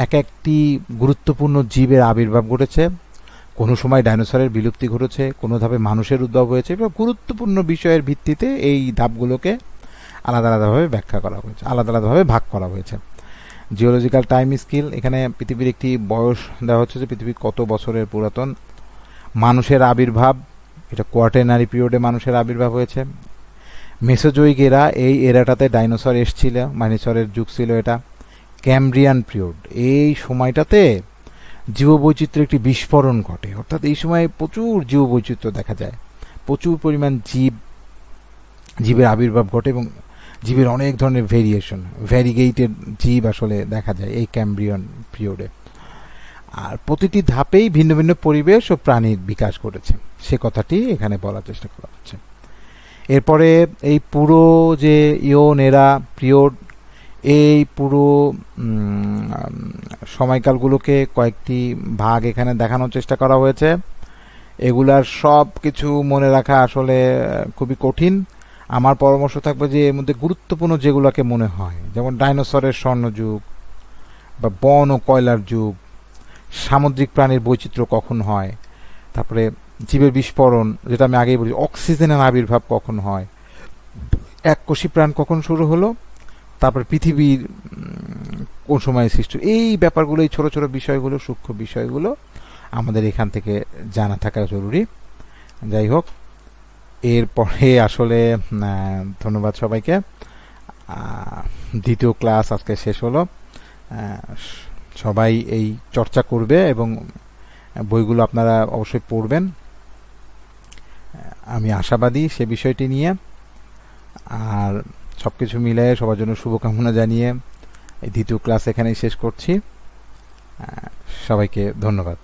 এক একটি গুরুত্বপূর্ণ জীবের আবির্ভাব ঘটেছে। কোনো সময় ডাইনোসরের বিলুপ্তি ঘটেছে, কোনো ধাপে মানুষের উদ্ভব হয়েছে। এবং গুরুত্বপূর্ণ বিষয়ের ভিত্তিতে এই ধাপগুলোকে আলাদা আলাদাভাবে ব্যাখ্যা করা হয়েছে, আলাদা আলাদাভাবে ভাগ করা হয়েছে। জিওলজিক্যাল টাইম স্কেল, এখানে পৃথিবীর একটি বয়স দেওয়া হচ্ছে যে পৃথিবী কত বছরের পুরাতন। মানুষের আবির্ভাব, এটা কোয়াটারনারি পিরিয়ডে মানুষের আবির্ভাব হয়েছে। মেসোজয়িক এরা, এই এরাটাতে ডাইনোসর এসছিল, ডাইনোসরের যুগ ছিল এটা। ক্যাম্ব্রিয়ান পিরিয়ড, এই সময়টাতে জীববৈচিত্র্যের একটি বিস্ফোরণ ঘটে, অর্থাৎ এই সময় প্রচুর জীববৈচিত্র্য দেখা যায়, প্রচুর পরিমাণ জীবের আবির্ভাব ঘটে, এবং জীবের অনেক ধরনের ভেরিয়েশন, ভ্যারিগেটেড জীব আসলে দেখা যায় এই ক্যাম্ব্রিয়ান পিরিয়ডে। আর প্রতিটি ধাপেই ভিন্ন ভিন্ন পরিবেশ ও প্রাণীর বিকাশ ঘটেছে, সে কথাটি এখানে বলার চেষ্টা করা হচ্ছে। এরপরে এই পুরো যে ইয়ন, এরা, পিরিয়ড, এই পুরো সময়কালগুলোকে কয়েকটি ভাগ এখানে দেখানোর চেষ্টা করা হয়েছে। এগুলার সব কিছু মনে রাখা আসলে খুবই কঠিন। আমার পরামর্শ থাকবে যে এর মধ্যে গুরুত্বপূর্ণ যেগুলোকে মনে হয়, যেমন ডাইনোসরের স্বর্ণযুগ বা বন ও কয়লার যুগ, সামুদ্রিক প্রাণীর বৈচিত্র্য কখন হয়, তারপরে জীবের বিস্ফোরণ, যেটা আমি আগেই বলি, অক্সিজেনের আবির্ভাব কখন হয়, এককোষী প্রাণ কখন শুরু হলো, তারপরে পৃথিবীর কোন সময় সৃষ্টি, এই ব্যাপারগুলো, এই ছোট ছোট বিষয়গুলো, সূক্ষ্ম বিষয়গুলো আমাদের এখান থেকে জানা থাকা জরুরি। যাই হোক, এরপরে আসলে ধন্যবাদ সবাইকে। দ্বিতীয় ক্লাস আজকে শেষ হলো। সবাই এই চর্চা করবে এবং বইগুলো আপনারা অবশ্যই পড়বেন, আমি আশাবাদী সে বিষয়টি নিয়ে। আর সবকিছু মিলে সবার জন্য শুভকামনা জানিয়ে এই দ্বিতীয় ক্লাস এখানেই শেষ করছি। সবাইকে ধন্যবাদ।